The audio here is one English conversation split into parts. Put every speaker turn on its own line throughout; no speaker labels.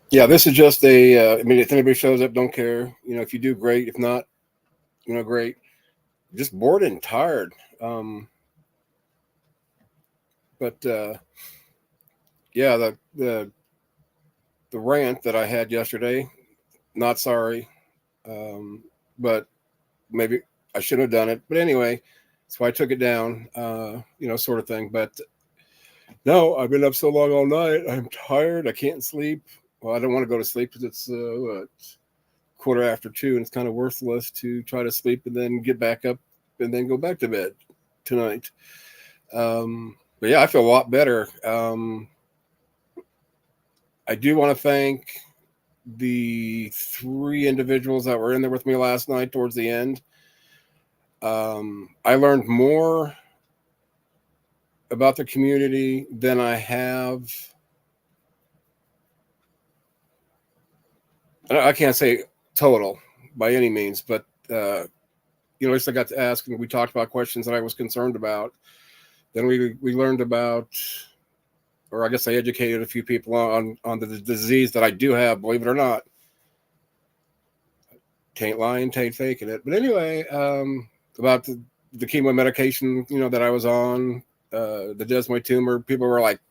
Yeah, this is just a. I mean, if anybody shows up, don't care. If you do, great. If not, great. Just bored and tired. But yeah, the rant that I had yesterday, not sorry. But maybe I shouldn't have done it. But anyway, that's why I took it down. Sort of thing. But no, I've been up so long all night. I'm tired. I can't sleep. Well, I don't want to go to sleep because it's quarter after 2, and it's kind of worthless to try to sleep and then get back up and then go back to bed tonight. But yeah, I feel a lot better. I do want to thank the 3 individuals that were in there with me last night towards the end. I learned more about the community than I have. I can't say total by any means, but at least I got to ask, and we talked about questions that I was concerned about. Then we learned about, or I guess I educated a few people on the disease that I do have, believe it or not. Tain't lying, tain't faking it. But anyway, about the chemo medication, that I was on, the desmoid tumor, people were like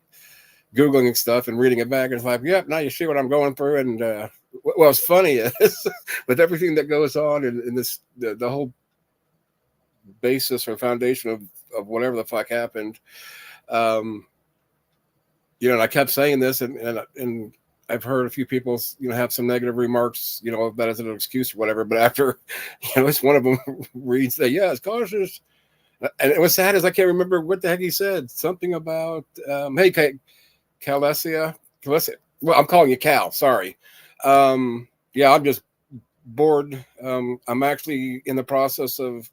Googling stuff and reading it back, and it's like, yep, now you see what I'm going through. And what's funny is with everything that goes on in this, the whole basis or foundation of whatever the fuck happened, and I kept saying this, and I've heard a few people, have some negative remarks, that as an excuse or whatever. But after, it's one of them reads that, yeah, it's cautious. And it was sad as I can't remember what the heck he said. Something about, hey, Calesia. Well, I'm calling you Cal. Sorry. Yeah, I'm just bored. I'm actually in the process of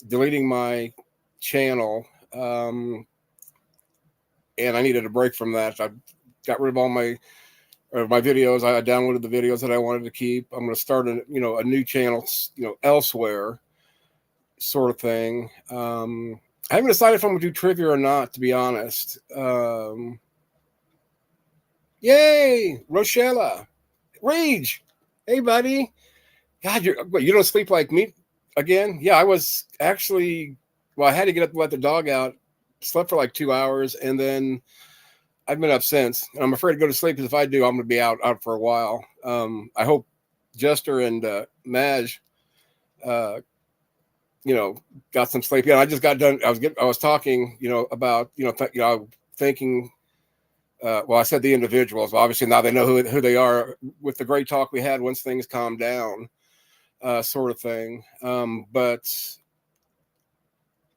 deleting my channel. And I needed a break from that. I got rid of all my videos. I downloaded the videos that I wanted to keep. I'm going to start a new channel, elsewhere, sort of thing. I haven't decided if I'm going to do trivia or not, to be honest. Yay, Rochella, Rage. Hey, buddy. God, you don't sleep like me again? Yeah, I was actually. Well, I had to get up and let the dog out. Slept for like 2 hours, and then I've been up since. And I'm afraid to go to sleep because if I do, I'm going to be out for a while. I hope Jester and Madge, got some sleep. Yeah, I just got done. I was talking, about, thinking. Well, I said the individuals. Obviously, now they know who they are with the great talk we had once things calmed down, sort of thing. But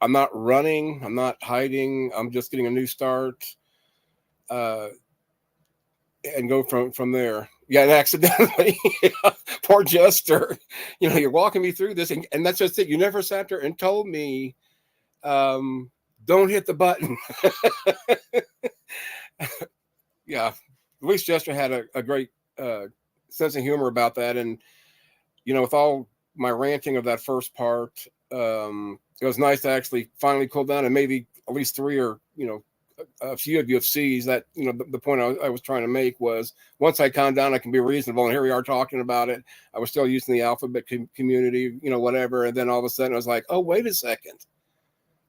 I'm not running. I'm not hiding. I'm just getting a new start, and go from there. Yeah, and accidentally, poor Jester. You're walking me through this, and that's just it. You never sat there and told me, don't hit the button. Yeah, at least Jester had a great sense of humor about that, and with all my ranting of that first part, it was nice to actually finally cool down, and maybe at least 3 or a few of you have sees that the point I was trying to make was once I calm down, I can be reasonable, and here we are talking about it. I was still using the alphabet community, whatever, and then all of a sudden I was like, oh, wait a second,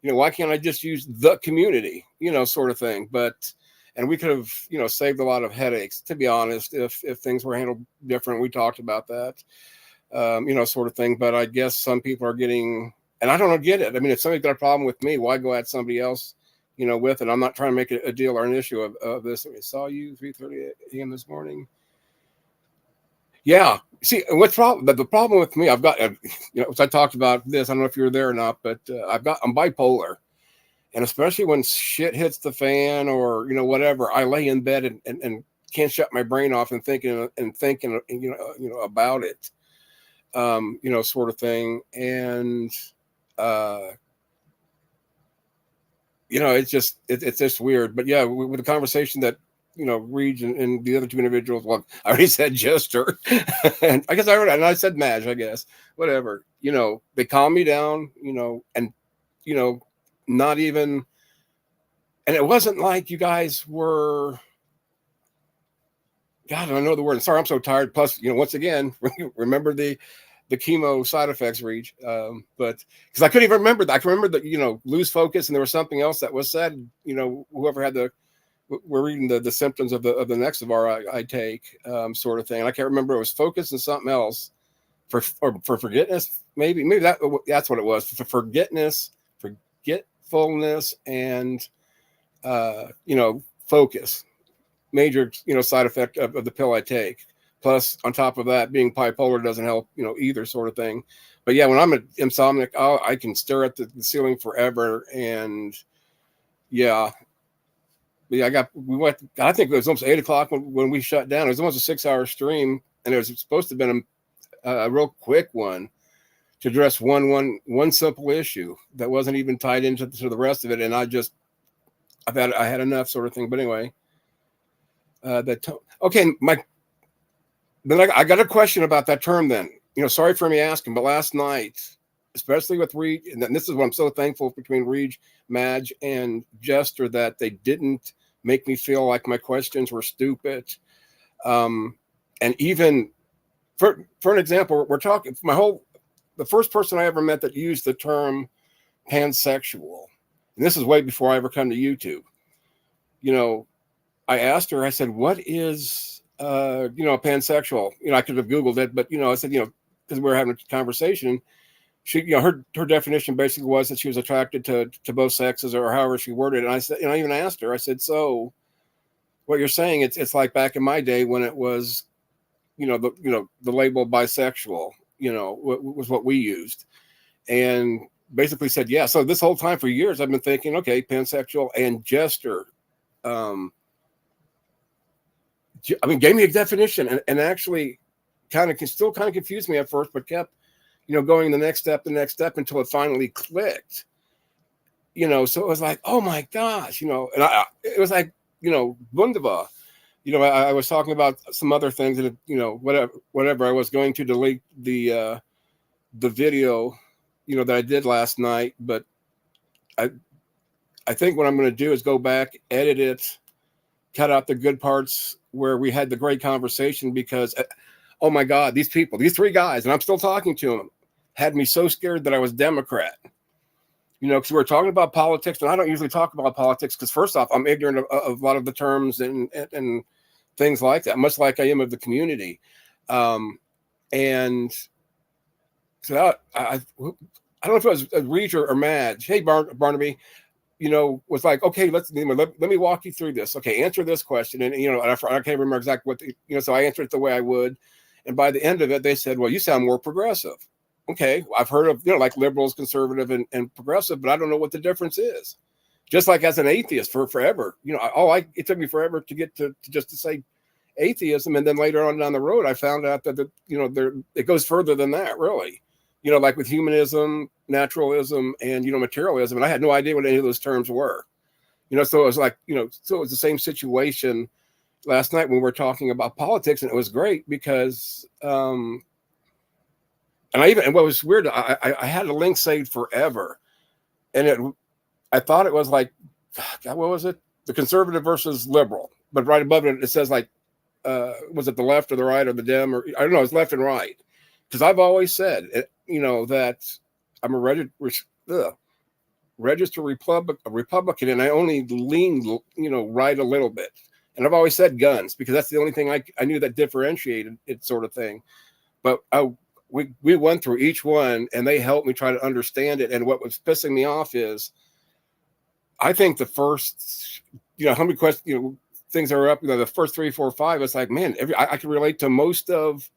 why can't I just use the community, sort of thing. And we could have, saved a lot of headaches, to be honest, if things were handled different. We talked about that, sort of thing. But I guess some people are getting, and I don't get it. I mean, if somebody's got a problem with me, why go at somebody else, with it? I'm not trying to make a deal or an issue of this. I saw you 3:30 a.m. this morning. Yeah. See, what's problem? The problem with me, I've got, I talked about this. I don't know if you were there or not, but I'm bipolar. And especially when shit hits the fan or, whatever, I lay in bed and can't shut my brain off and thinking, about it, sort of thing. And, it's just weird. But yeah, with the conversation that, Reed and the other 2 individuals, well, I already said Jester, and I guess I said Madge, I guess, whatever. they calmed me down, and, not even, and it wasn't like you guys were, God, I don't know the word. Sorry, I'm so tired. Plus, once again, remember the chemo side effects, Reach. But because I couldn't even remember that. I can remember that, lose focus, and there was something else that was said. Whoever had we're reading the symptoms of the Nexavar I take, sort of thing. And I can't remember. It was focus and something else for forgetfulness. Maybe that's what it was. For forgetfulness, and focus. Major side effect of the pill I take. Plus, on top of that, being bipolar doesn't help, either, sort of thing. But yeah, when I'm an insomniac, I can stare at the ceiling forever. And yeah, we went, I think it was almost 8 o'clock when we shut down. It was almost a 6-hour stream, and it was supposed to have been a real quick one to address one simple issue that wasn't even tied into the rest of it. And I had enough, sort of thing. But anyway, okay, then I got a question about that term then. Sorry for me asking, but last night, especially with Reed, and this is what I'm so thankful between Reed, Madge, and Jester, that they didn't make me feel like my questions were stupid. And even for an example, we're talking, the first person I ever met that used the term pansexual, and this is way before I ever come to YouTube, I asked her, I said, what is, a pansexual? I could have Googled it, but, I said, because we were having a conversation, she, her definition basically was that she was attracted to both sexes, or however she worded it. And I said, I even asked her, I said, so what you're saying, it's like back in my day when it was, the label bisexual, was what we used. And basically said, yeah. So this whole time for years, I've been thinking, okay, pansexual. And Jester, gave me a definition, and actually still kind of confused me at first, but kept, going the next step until it finally clicked. So it was like, oh my gosh, and it was like, wunderbar. I was talking about some other things, and whatever. I was going to delete the video, that I did last night, but I think what I'm going to do is go back, edit it, cut out the good parts where we had the great conversation, because, oh my God, these three guys, and I'm still talking to them, had me so scared that I was Democrat. Because we were talking about politics, and I don't usually talk about politics because, first off, I'm ignorant of a lot of the terms and things like that, much like I am of the community. And so I don't know if it was Reach or Madge. Hey, Barnaby. Was like, okay, let me walk you through this. Okay, answer this question. And, I can't remember exactly what, so I answered it the way I would. And by the end of it, they said, well, you sound more progressive. Okay, I've heard of, like liberals, conservative, and progressive, but I don't know what the difference is. Just like as an atheist for forever, it took me forever to get to say atheism. And then later on down the road, I found out that, it goes further than that, really. Like with humanism, naturalism, and, materialism. And I had no idea what any of those terms were, so it was like, so it was the same situation last night when we were talking about politics. And it was great because, and what was weird, I had a link saved forever. And I thought it was like, God, what was it? The conservative versus liberal. But right above it, it says like, was it the left or the right or the Dem, or I don't know, it's left and right. Because I've always said, that I'm a registered Republican, and I only lean, right a little bit. And I've always said guns because that's the only thing I knew that differentiated it, sort of thing. But we went through each one, and they helped me try to understand it. And what was pissing me off is, I think the first, how many questions, things are up, the first 3, 4, 5. It's like, man, I can relate to most of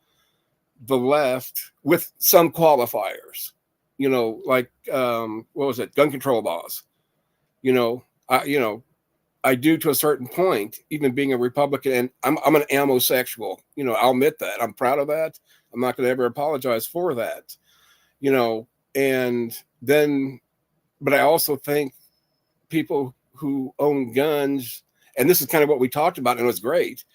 the left with some qualifiers, like what was it, gun control laws. I do to a certain point, even being a Republican, and I'm an amosexual. I'll admit that. I'm proud of that. I'm not going to ever apologize for that. And then, but I also think people who own guns, and this is kind of what we talked about, and it was great.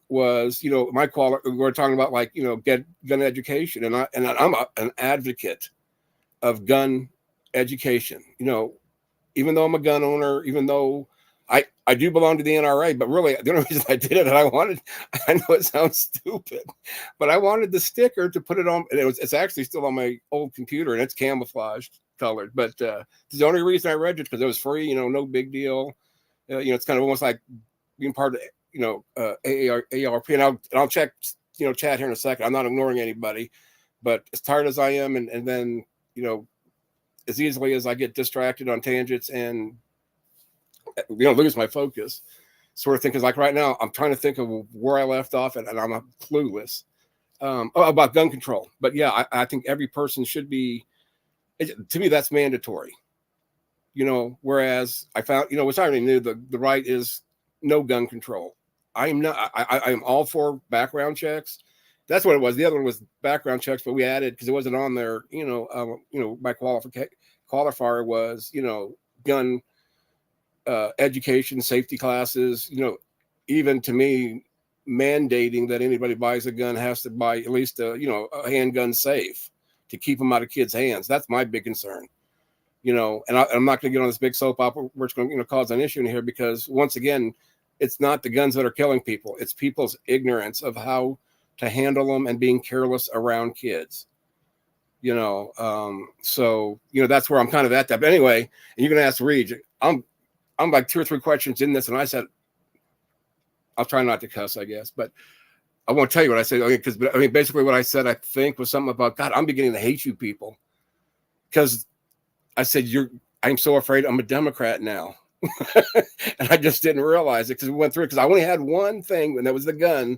was, my quality. We're talking about like, get gun education, and I'm an advocate of gun education. Even though I'm a gun owner, even though I do belong to the NRA, but really the only reason I did it, I know it sounds stupid, but I wanted the sticker to put it on, and it's actually still on my old computer, and it's camouflaged colored. But the only reason I read it because it was free, no big deal. It's kind of almost like being part of AARP, and I'll check chat here in a second. I'm not ignoring anybody, but as tired as I am, and then as easily as I get distracted on tangents and lose my focus, sort of thing. Because like right now, I'm trying to think of where I left off, and I'm clueless about gun control. But yeah, I think every person should be. To me, that's mandatory. Whereas I found, which I already knew, the right is no gun control. I am not. I am all for background checks. That's what it was. The other one was background checks, but we added because it wasn't on there. My qualifier was gun education, safety classes. Even to me, mandating that anybody buys a gun has to buy at least a handgun safe to keep them out of kids' hands. That's my big concern. And I'm not going to get on this big soap opera where it's going to cause an issue in here, because once again, it's not the guns that are killing people. It's people's ignorance of how to handle them and being careless around kids. So that's where I'm kind of at that. But anyway, and you're going to ask Reed, I'm like 2 or 3 questions in this, and I said, I'll try not to cuss, I guess, but I won't tell you what I said. Because basically what I said, I think, was something about, God, I'm beginning to hate you people, because I said, I'm so afraid I'm a Democrat now. And I just didn't realize it because we went through it, because I only had one thing, and that was the gun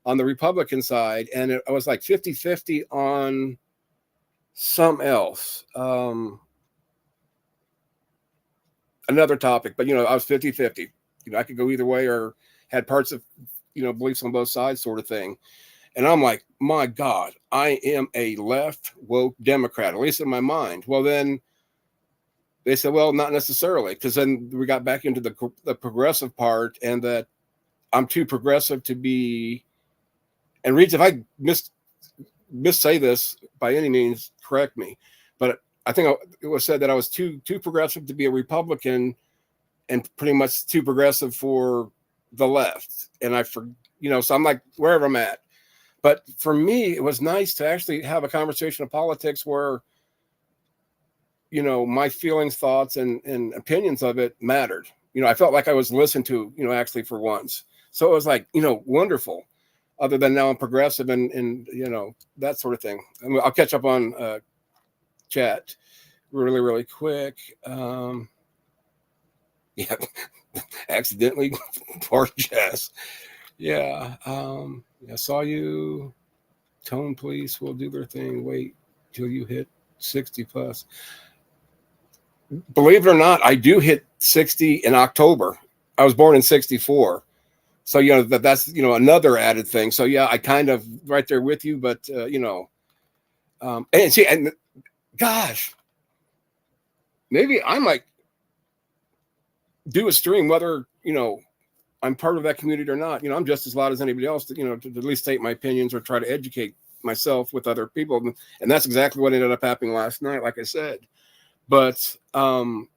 on the Republican side. And I was like 50-50 on something else. Another topic, but I was 50-50. I could go either way, or had parts of, beliefs on both sides, sort of thing. And I'm like, my God, I am a left woke Democrat, at least in my mind. Well, then they said, well, not necessarily, because then we got back into the progressive part, and that I'm too progressive to be. And Reeds, if I missay this by any means, correct me. But I think it was said that I was too progressive to be a Republican, and pretty much too progressive for the left. And so I'm like wherever I'm at. But for me, it was nice to actually have a conversation of politics where, my feelings, thoughts, and opinions of it mattered. I felt like I was listened to, actually for once. So it was like, wonderful. Other than now I'm progressive and that sort of thing. I'll catch up on chat really, really quick. Yeah, accidentally part chess. Yeah. I saw you. Tone police will do their thing. Wait till you hit 60 plus. Believe it or not, I do hit 60 in October. I was born in 64. So, that's, another added thing. So, yeah, I kind of right there with you, but, and see, and gosh, maybe I might do a stream, whether, I'm part of that community or not. I'm just as loud as anybody else to at least state my opinions or try to educate myself with other people. And that's exactly what ended up happening last night, like I said. But, so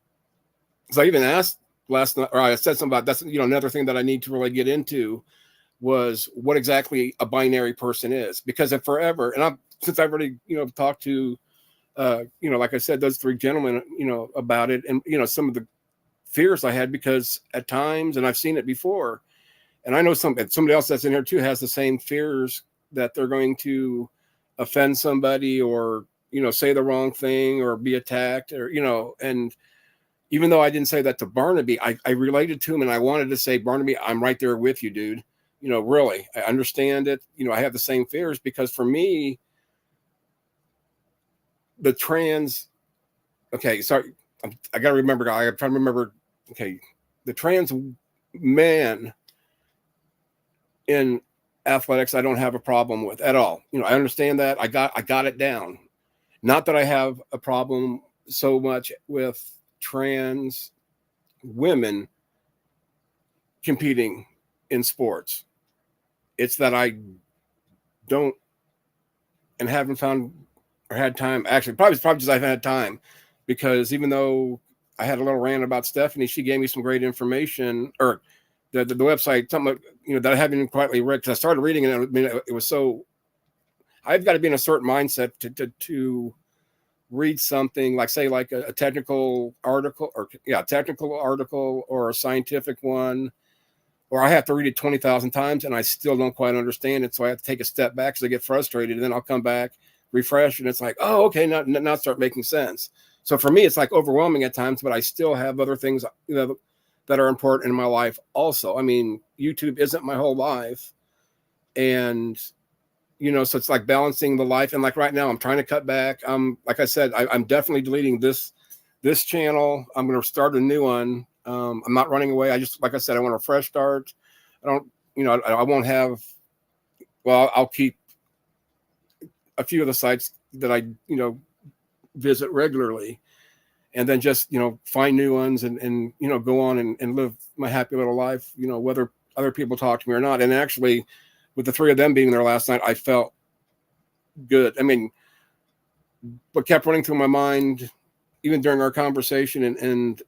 I even asked last night, or I said something about that's, another thing that I need to really get into was what exactly a binary person is, because if forever, and since I've already, talked to, like I said, those 3 gentlemen, about it, and, some of the fears I had, because at times, and I've seen it before, and I know somebody else that's in here too has the same fears, that they're going to offend somebody, or, say the wrong thing, or be attacked, or, and even though I didn't say that to Barnaby, I related to him, and I wanted to say, Barnaby, I'm right there with you, dude. Really, I understand it. I have the same fears, because for me, the trans, okay, sorry, I got to remember, I'm trying to remember, okay, the trans man in athletics, I don't have a problem with at all. I understand that. I got it down. Not that I have a problem so much with trans women competing in sports. It's that I don't and haven't found or had time. Actually, probably just I haven't had time, because even though I had a little rant about Stephanie, she gave me some great information, or the website, something, that I haven't quite read, because I started reading it. I mean, it was so, I've got to be in a certain mindset to read something like, say, like a technical article, or a scientific one, or I have to read it 20,000 times and I still don't quite understand it. So I have to take a step back because I get frustrated, and then I'll come back, refresh, and it's like, oh, okay, now start making sense. So for me, it's like overwhelming at times, but I still have other things, that are important in my life also. I mean, YouTube isn't my whole life. And, so it's like balancing the life. And like right now, I'm trying to cut back. Like I said, I'm definitely deleting this channel. I'm going to start a new one. I'm not running away. Like I said, I want a fresh start. I don't, I won't have, well, I'll keep a few of the sites that I, visit regularly, and then just, find new ones, and go on and live my happy little life, whether other people talk to me or not. And actually, with the three of them being there last night, I felt good. I mean, what kept running through my mind, even during our conversation, and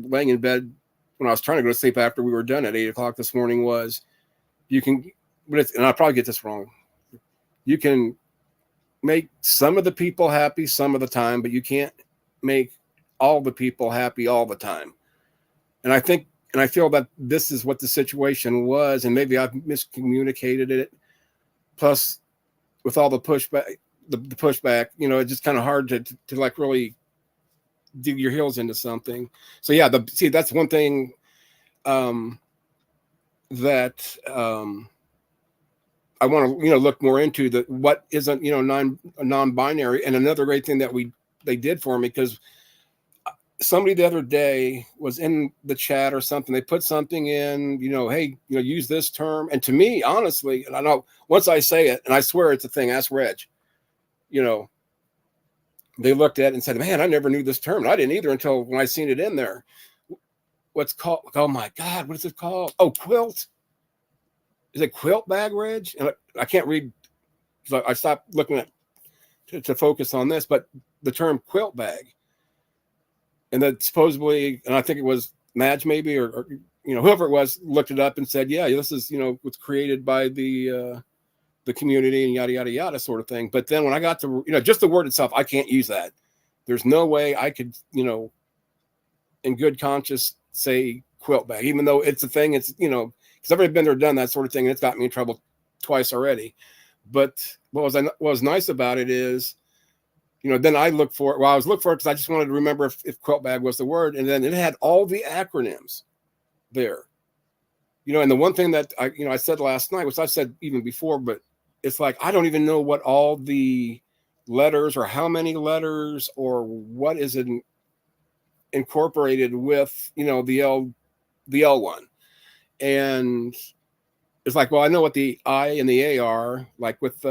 laying in bed when I was trying to go to sleep after we were done at 8:00 this morning, was, and I'll probably get this wrong, you can make some of the people happy some of the time, but you can't make all the people happy all the time. And I think, and I feel that this is what the situation was, and maybe I've miscommunicated it. Plus, with all the pushback, it's just kind of hard to like really dig your heels into something. So yeah, that's one thing that I want to look more into, what isn't non-binary. And another great thing that they did for me, because somebody the other day was in the chat or something, they put something in, hey, use this term. And to me, honestly, and I know once I say it, and I swear it's a thing, ask Reg, they looked at it and said, man, I never knew this term. And I didn't either until when I seen it in there. What's called, oh my God, what is it called? Oh, quilt. Is it quilt bag, Reg? And I can't read, so I stopped looking at to focus on this, but the term quilt bag. And that supposedly, and I think it was Madge maybe, or whoever it was, looked it up and said, yeah, this is, was created by the community and yada, yada, yada sort of thing. But then when I got to, just the word itself, I can't use that. There's no way I could, in good conscience say quilt bag, even though it's a thing. It's, because I've already been there, done that sort of thing, and it's got me in trouble twice already. But what was nice about it is, then I looked for it. Well, I was looking for it because I just wanted to remember if quilt bag was the word. And then it had all the acronyms there. And the one thing that I said last night, which I've said even before, but it's like, I don't even know what all the letters, or how many letters, or what is incorporated with, the L one. And it's like, well, I know what the I and the A are, like with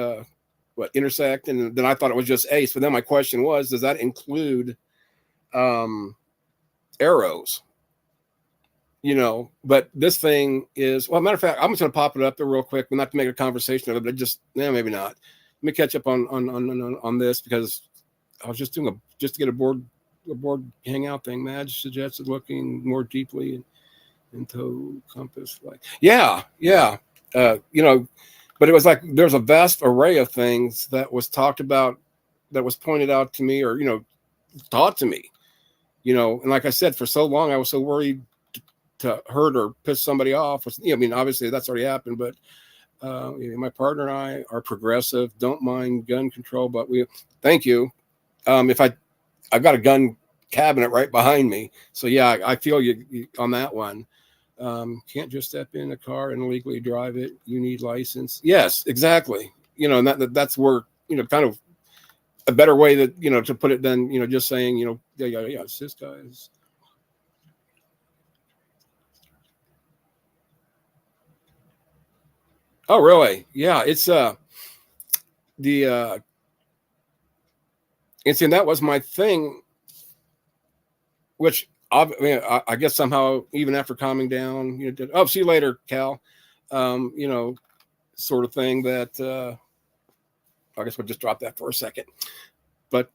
what intersect, and then I thought it was just ace. But then my question was, does that include arrows? But this thing is, well, matter of fact, I'm just going to pop it up there real quick, not to make a conversation of it, but just, maybe not. Let me catch up on this, because I was just doing just to get a board hangout thing. Madge suggested looking more deeply into compass, like, yeah. But it was like, there's a vast array of things that was talked about, that was pointed out to me, or, taught to me, and like I said, for so long, I was so worried to hurt or piss somebody off. I mean, obviously that's already happened, but my partner and I are progressive, don't mind gun control, but thank you. If I've got a gun cabinet right behind me. So yeah, I feel you on that one. Can't just step in a car and illegally drive it. You need license. Yes, exactly. And that's where, kind of a better way that, to put it than, just saying, yeah, cis guys. Oh, really? Yeah. It's, and that was my thing, which I guess somehow, even after calming down, oh, see you later, Cal. sort of thing that I guess we'll just drop that for a second. But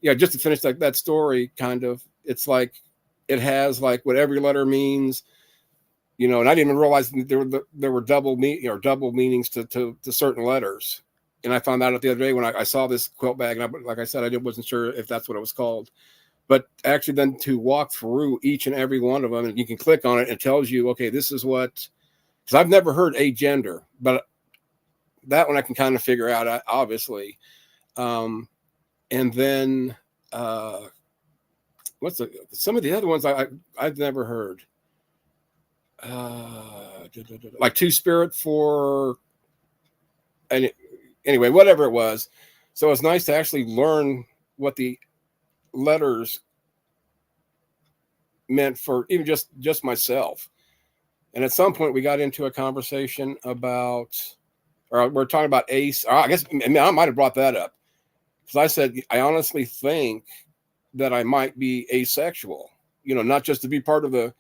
yeah, just to finish that story, kind of, it's like it has like what every letter means, you know. And I didn't even realize there were double meanings to certain letters. And I found out the other day when I saw this quilt bag, and like I said, wasn't sure if that's what it was called. But actually, then to walk through each and every one of them, and you can click on it, and it tells you, okay, this is what. Because I've never heard agender, but that one I can kind of figure out, obviously. And then what's some of the other ones I've never heard. Like two spirit for, and anyway, whatever it was. So it's nice to actually learn what the letters meant for even just myself. And at some point we got into a conversation about, or we're talking about ace, or I guess I might have brought that up, because I said I honestly think that I might be asexual, you know, not just to be part of the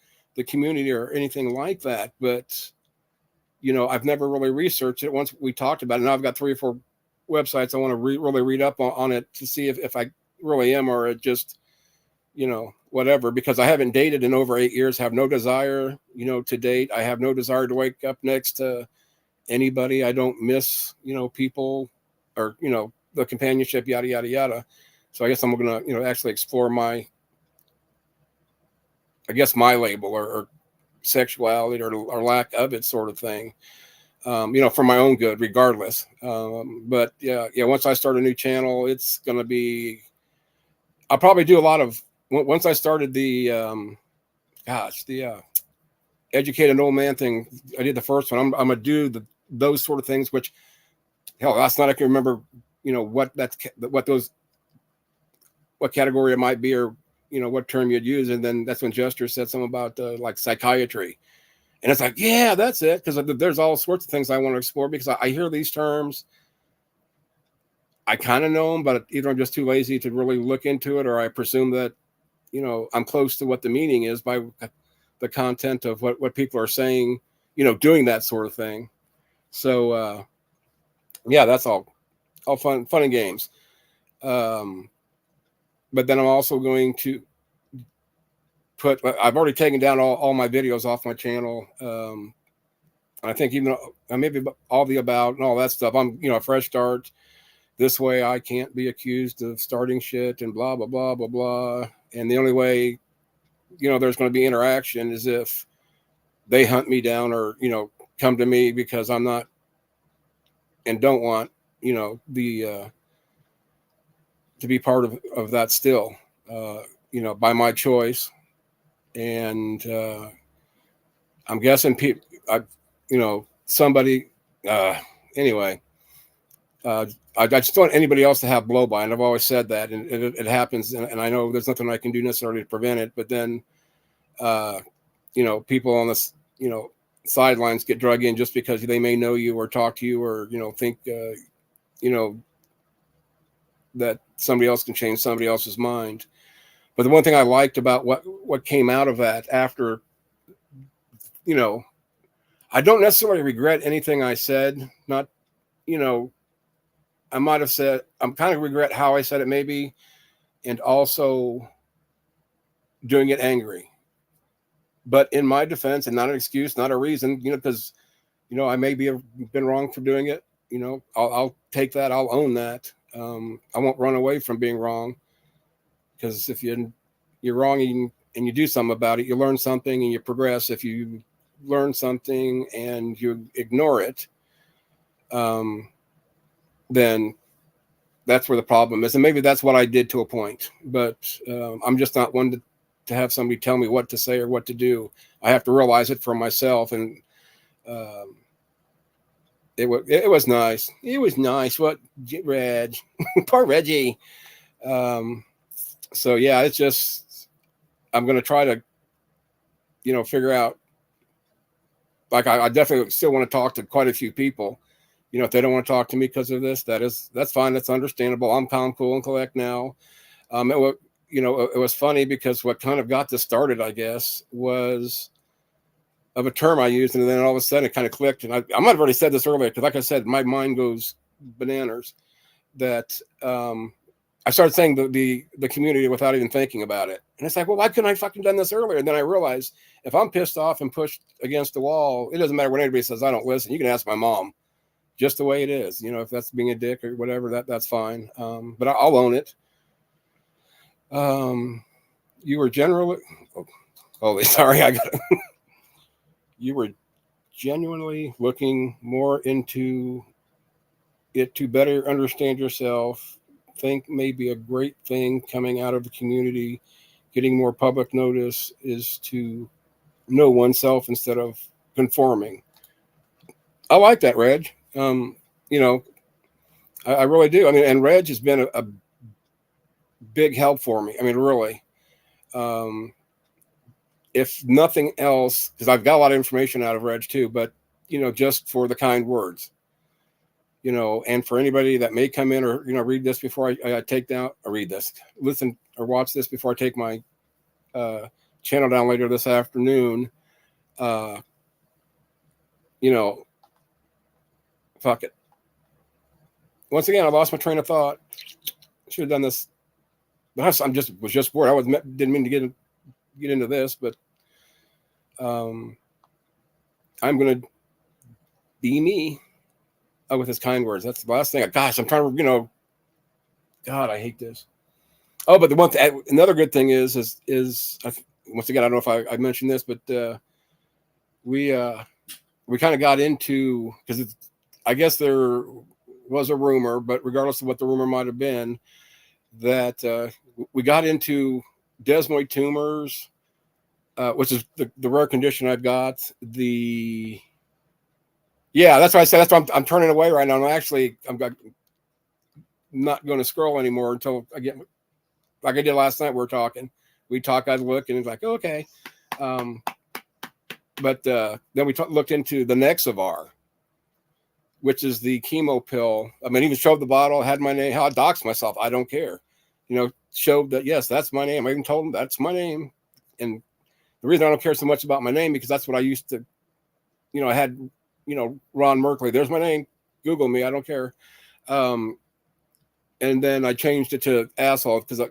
community or anything like that, but you know, I've never really researched it. Once we talked about it, now I've got 3 or 4 websites I want to really read up on it to see if I really am, or it just, you know, whatever, because I haven't dated in over 8 years, have no desire, you know, to date. I have no desire to wake up next to anybody. I don't miss, you know, people, or, you know, the companionship, yada, yada, yada. So I guess I'm going to, you know, actually explore my label, or sexuality, or lack of it, sort of thing, you know, for my own good, regardless. But yeah, once I start a new channel, it's going to be, I'll probably do a lot of, once I started the educated old man thing, I did the first one. I'm going to do those sort of things, which, hell, last night I can remember, you know, what category it might be, or, you know, what term you'd use. And then that's when Jester said something about like psychiatry. And it's like, yeah, that's it. Because there's all sorts of things I want to explore, because I hear these terms. I kind of know them, but either I'm just too lazy to really look into it, or I presume that, you know, I'm close to what the meaning is by the content of what people are saying, you know, doing that sort of thing. So, yeah, that's all fun and games. But then I'm also going to I've already taken down all my videos off my channel. I think even maybe all the about and all that stuff. I'm, you know, a fresh start. This way I can't be accused of starting shit and blah, blah, blah, blah, blah. And the only way, you know, there's going to be interaction is if they hunt me down, or, you know, come to me because I'm not and don't want, you know, to be part of that still, you know, by my choice. And I'm guessing people, you know, somebody, anyway, I just don't want anybody else to have blow by, and I've always said that, and it happens, and I know there's nothing I can do necessarily to prevent it, but then, you know, people on this, you know, sidelines get drug in just because they may know you or talk to you, or, you know, think, you know, that somebody else can change somebody else's mind. But the one thing I liked about what came out of that after, you know, I don't necessarily regret anything I said. Not, you know, I might have said, I'm kind of regret how I said it maybe, and also doing it angry. But in my defense, and not an excuse, not a reason, you know, because, you know, I may be been wrong for doing it. You know, I'll take that. I'll own that. I won't run away from being wrong, because if you're wrong and you do something about it, you learn something and you progress. If you learn something and you ignore it, then that's where the problem is. And maybe that's what I did to a point, but I'm just not one to have somebody tell me what to say or what to do. I have to realize it for myself. And it was nice. It was nice. What, Reg? Poor Reggie. So yeah, it's just, I'm going to try to, you know, figure out, like, I definitely still want to talk to quite a few people. You know, if they don't want to talk to me because of this, that's fine. That's understandable. I'm calm, cool, and collect now. You know, it was funny because what kind of got this started, I guess, was of a term I used, and then all of a sudden it kind of clicked. And I might have already said this earlier, because like I said, my mind goes bananas. That I started saying the community without even thinking about it. And it's like, well, why couldn't I fucking done this earlier? And then I realized, if I'm pissed off and pushed against the wall, it doesn't matter what anybody says. I don't listen. You can ask my mom, just the way it is. If that's being a dick or whatever, that's fine. But I'll own it. You were generally, holy, sorry, you were genuinely looking more into it to better understand yourself. Think maybe a great thing coming out of the community, getting more public notice, is to know oneself instead of conforming. I like that, Reg. I really do. I mean, and Reg has been a big help for me. I mean, really. If nothing else, because I've got a lot of information out of Reg too, but just for the kind words. And for anybody that may come in or read this before I take down or read this, listen or watch this before I take my channel down later this afternoon. Fuck it. Once again, I lost my train of thought. Should have done this, but was just bored. Didn't mean to get into this, but I'm gonna be me. With his kind words. That's the last thing. Gosh, I'm trying to, God, I hate this. Oh, but another good thing is once again, I don't know if I mentioned this, but we kind of got into, because I guess there was a rumor, but regardless of what the rumor might have been, that we got into desmoid tumors, which is the rare condition I've got. Yeah, that's what I said. That's why I'm turning away right now. I'm not going to scroll anymore until I get, like I did last night. We talk, I'd look, and it's like, okay. But then we looked into the Nexavar, which is the chemo pill. I mean, even showed the bottle, had my name, how I doxed myself. I don't care. Showed that, yes, that's my name. I even told them that's my name. And the reason I don't care so much about my name, because that's what I used to, I had, Ron Merkley, there's my name. Google me. I don't care. And then I changed it to asshole, because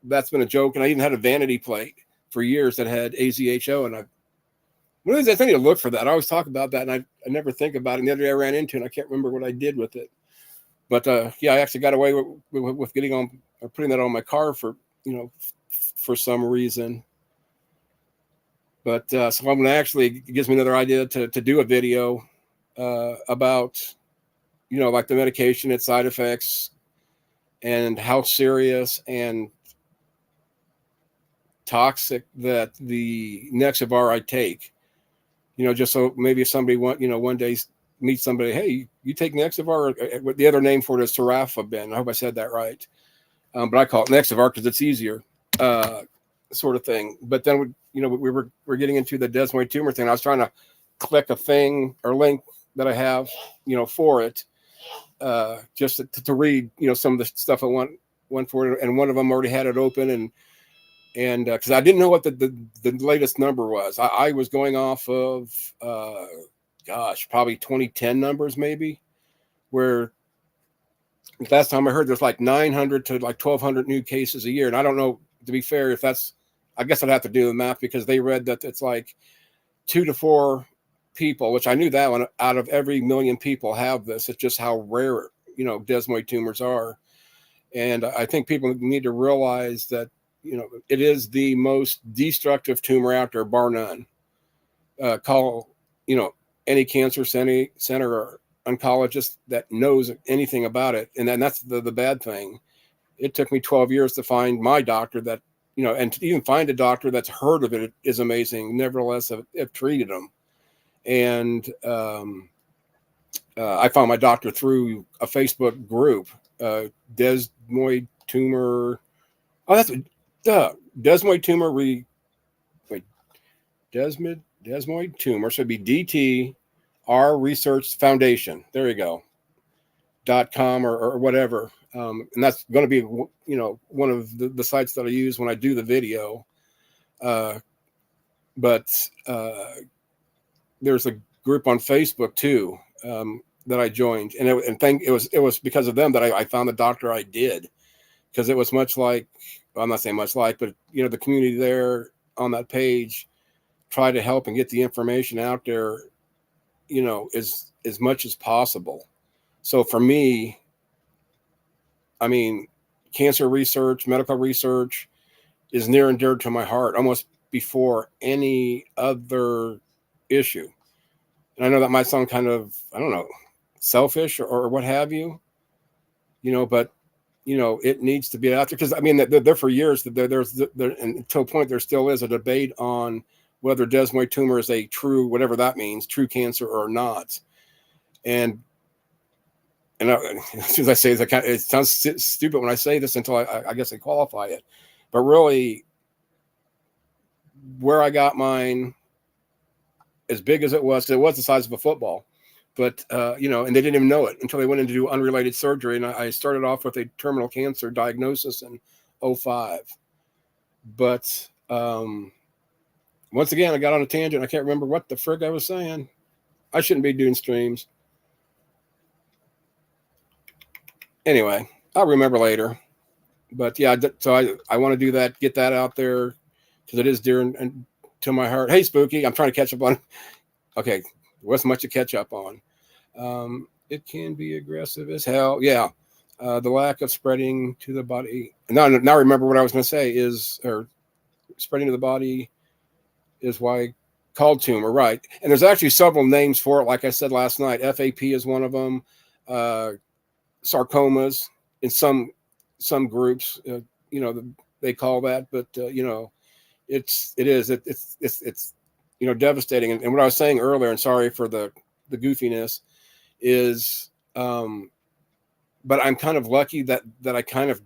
that's been a joke. And I even had a vanity plate for years that had AZHO. And one of these, I need to look for that. I always talk about that, and I never think about it. And the other day I ran into it, and I can't remember what I did with it. But yeah, I actually got away with getting on, or putting that on my car for some reason. But so I'm going to actually, it gives me another idea to do a video about, like the medication, its side effects, and how serious and toxic that the Nexavar I take. Just so maybe if somebody one day meet somebody, hey, you take Nexavar, or the other name for it is Serafabin. I hope I said that right. But I call it Nexavar because it's easier, sort of thing. But then we're getting into the desmoid tumor thing. I was trying to click a thing or link that I have, for it, just to read, some of the stuff I went for it, and one of them already had it open, and because I didn't know what the latest number was. I was going off of, probably 2010 numbers, maybe, where last time I heard there's like 900 to like 1,200 new cases a year. And I don't know, to be fair, if that's, I guess I'd have to do the math, because they read that it's like 2 to 4 people, which I knew that one, out of every million people have this. It's just how rare, desmoid tumors are. And I think people need to realize that, it is the most destructive tumor out there, bar none. Call, any cancer center or oncologist that knows anything about it. And then that's the bad thing. It took me 12 years to find my doctor that, and to even find a doctor that's heard of it is amazing. Nevertheless, I've treated them. And I found my doctor through a Facebook group, desmoid tumor. Oh, that's desmoid tumor. Desmoid tumor. So it'd be DTR Research Foundation. There you go. .com or whatever. And that's going to be, one of the sites that I use when I do the video. But there's a group on Facebook too that I joined, and it was because of them that I found the doctor I did, because it was much like, well, I'm not saying much like, but the community there on that page try to help and get the information out there, as much as possible. So for me, I mean, cancer research, medical research is near and dear to my heart, almost before any other issue. And I know that might sound kind of, I don't know, selfish or what have you, but it needs to be out there, because I mean, there for years that there's and until a point there still is a debate on whether desmoid tumor is a true, whatever that means, true cancer or not. And as soon as I say this, it sounds stupid when I say this until I guess I qualify it. But really, where I got mine, as big as it was the size of a football, but and they didn't even know it until they went in to do unrelated surgery. And I started off with a terminal cancer diagnosis in 2005. But once again, I got on a tangent. I can't remember what the frig I was saying. I shouldn't be doing streams. Anyway, I'll remember later. But yeah, so I want to do that, get that out there, because it is dear and to my heart. Hey, Spooky, I'm trying to catch up on. Okay, there wasn't much to catch up on. It can be aggressive as hell. Yeah, the lack of spreading to the body. Now remember what I was going to say or spreading to the body is why called tumor, right? And there's actually several names for it. Like I said last night, FAP is one of them. Sarcomas in some groups, they call that, but it's devastating. And what I was saying earlier, and sorry for the goofiness, is but I'm kind of lucky that I kind of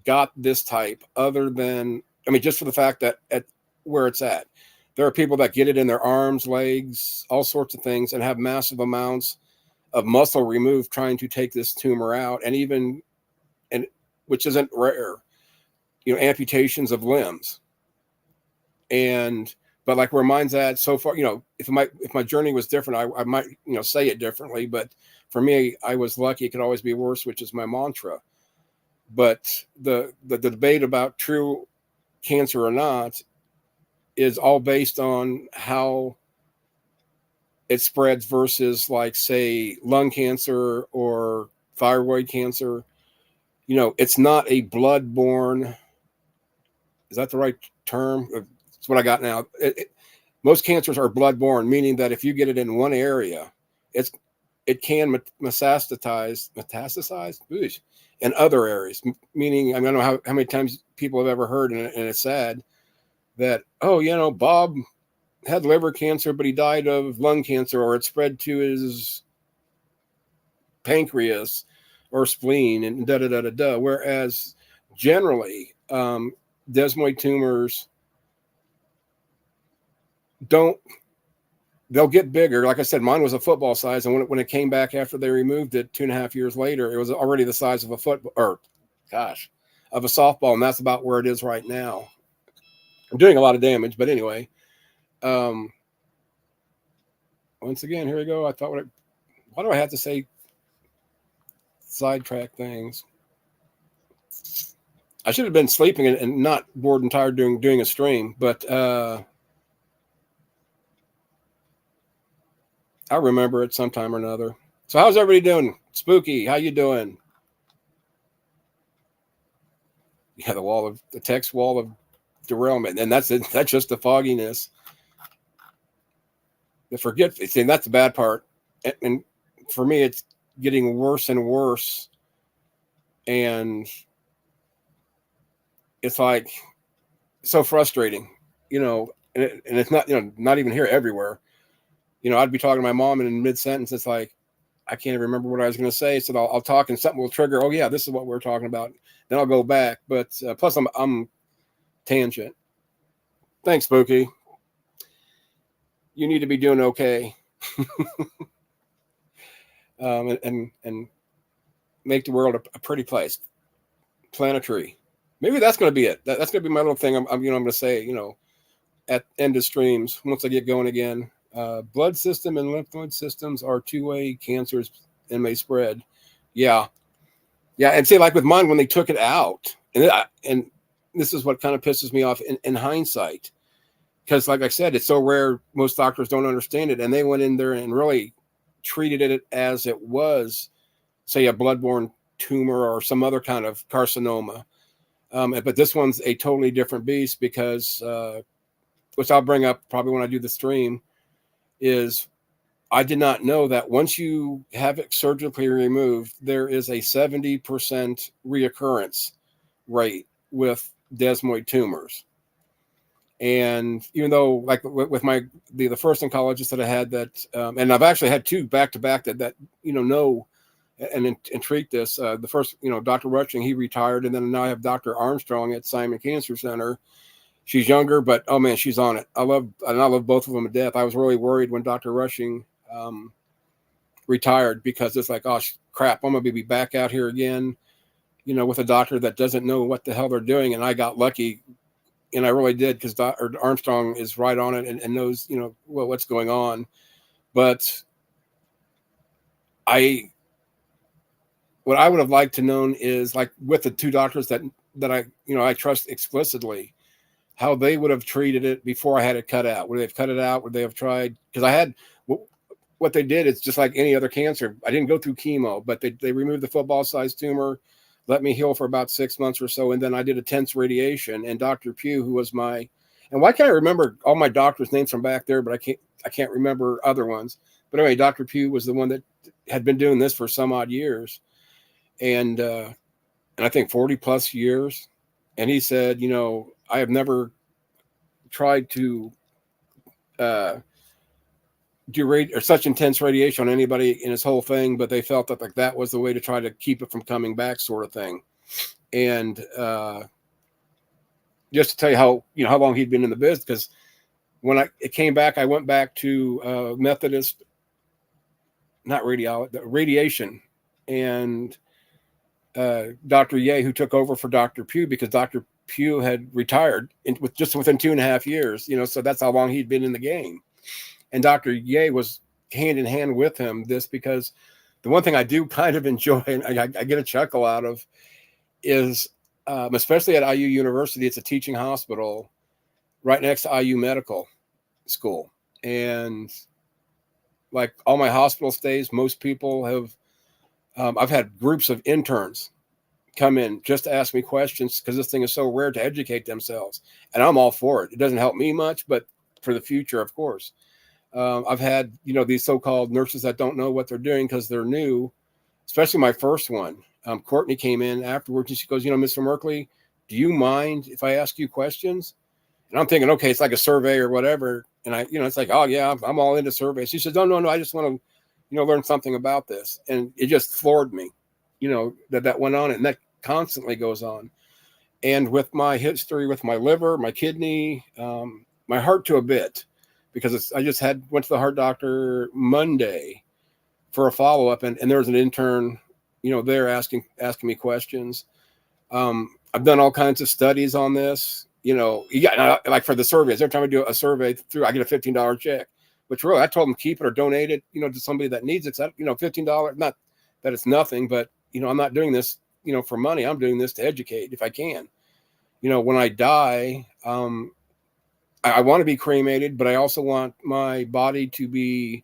got this type, other than, I mean, just for the fact that at where it's at, there are people that get it in their arms, legs, all sorts of things, and have massive amounts of muscle removed trying to take this tumor out, and which isn't rare, amputations of limbs. But like where mine's at so far, if my journey was different, I might, say it differently. But for me, I was lucky. It could always be worse, which is my mantra. But the debate about true cancer or not is all based on how it spreads versus, like, say, lung cancer or thyroid cancer. It's not a blood-borne. Is that the right term? It's what I got now. Most cancers are blood-borne, meaning that if you get it in one area, it can metastasize in other areas. Meaning, I don't know how many times people have ever heard, and it's sad, that, Bob had liver cancer, but he died of lung cancer, or it spread to his pancreas or spleen, and da. Whereas generally, desmoid tumors they'll get bigger. Like I said, mine was a football size, and when it came back after they removed it 2.5 years later, it was already the size of a of a softball, and that's about where it is right now. I'm doing a lot of damage, but anyway. Once again, here we go. I thought, why do I have to say sidetrack things? I should have been sleeping and not bored and tired doing a stream, but I'll remember it sometime or another. So how's everybody doing? Spooky, how you doing? Yeah, the text wall of derailment, and that's it. That's just the fogginess. The see, that's the bad part. And for me, it's getting worse and worse. And it's like so frustrating, and it's not, not even here, everywhere. I'd be talking to my mom, and in mid-sentence, it's like, I can't even remember what I was going to say. So I'll talk, and something will trigger. Oh yeah, this is what we're talking about. Then I'll go back. But plus I'm tangent. Thanks, Spooky. You need to be doing okay. And make the world a pretty place. Plant a tree. Maybe that's going to be it. That's going to be my little thing. I'm going to say, at end of streams, once I get going again. Blood system and lymph node systems are two-way cancers and may spread. Yeah. Yeah. And see, like with mine, when they took it out, and this is what kind of pisses me off in hindsight, because like I said, it's so rare, most doctors don't understand it. And they went in there and really treated it as it was, say, a bloodborne tumor or some other kind of carcinoma. But this one's a totally different beast because, which I'll bring up probably when I do the stream, is I did not know that once you have it surgically removed, there is a 70% reoccurrence rate with desmoid tumors. And even though, like with my the first oncologist that I had that, and I've actually had two back to back that know and treat this. The first, Dr. Rushing, he retired, and then now I have Dr. Armstrong at Simon Cancer Center. She's younger, but oh man, she's on it. I love both of them to death. I was really worried when Dr. Rushing retired, because it's like, oh crap, I'm gonna be back out here again, with a doctor that doesn't know what the hell they're doing. And I got lucky, and I really did, because Dr. Armstrong is right on it and knows, what's going on. But what I would have liked to known is, like with the two doctors that I trust explicitly, how they would have treated it before I had it cut out. Would they have cut it out? Would they have tried? Because I had, what they did is just like any other cancer. I didn't go through chemo, but they removed the football-sized tumor, let me heal for about 6 months or so, and then I did intense radiation. And Dr. Pugh, who was and why can't I remember all my doctors' names from back there, but I can't remember other ones. But anyway, Dr. Pugh was the one that had been doing this for some odd years, and I think 40 plus years. And he said, I have never tried to do such intense radiation on anybody in his whole thing, but they felt that like that was the way to try to keep it from coming back, sort of thing. And just to tell you how long he'd been in the business, because when it came back, I went back to Methodist, not radiation, and Dr. Ye, who took over for Dr. Pugh, because Dr. Pugh had retired within 2.5 years, so that's how long he'd been in the game. And Dr. Ye was hand in hand with him, because the one thing I do kind of enjoy, and I get a chuckle out of, is especially at IU University, it's a teaching hospital right next to IU Medical School. And like all my hospital stays, most people have, I've had groups of interns come in just to ask me questions, because this thing is so rare, to educate themselves. And I'm all for it. It doesn't help me much, but for the future, of course. I've had, these so-called nurses that don't know what they're doing because they're new, especially my first one. Courtney came in afterwards and she goes, Mr. Merkley, do you mind if I ask you questions? And I'm thinking, okay, it's like a survey or whatever. And it's like, oh yeah, I'm all into surveys. She says, no, I just want to, learn something about this. And it just floored me, that went on, and that constantly goes on. And with my history with my liver, my kidney, my heart to a bit, because I just went to the heart doctor Monday for a follow-up, and there was an intern, there asking me questions. I've done all kinds of studies on this, like for the surveys. Every time I do a survey I get a $15 check, which really, I told them keep it or donate it, to somebody that needs it. So, $15, not that it's nothing, but, I'm not doing this, for money. I'm doing this to educate if I can. When I die, I want to be cremated, but I also want my body to be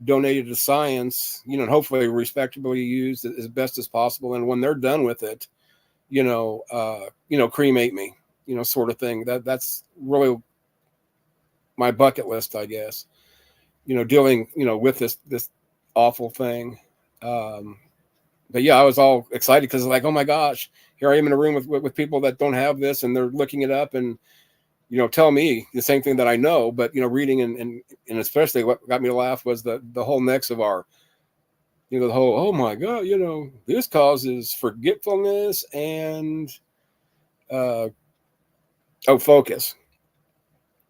donated to science, and hopefully respectably used as best as possible. And when they're done with it, cremate me, sort of thing. That's really my bucket list, I guess, dealing, with this awful thing. But yeah, I was all excited because like, oh my gosh, here I am in a room with people that don't have this, and they're looking it up and, tell me the same thing that I know, but, reading and especially what got me to laugh was the whole Nexavar, the whole, oh my God, this causes forgetfulness and, focus.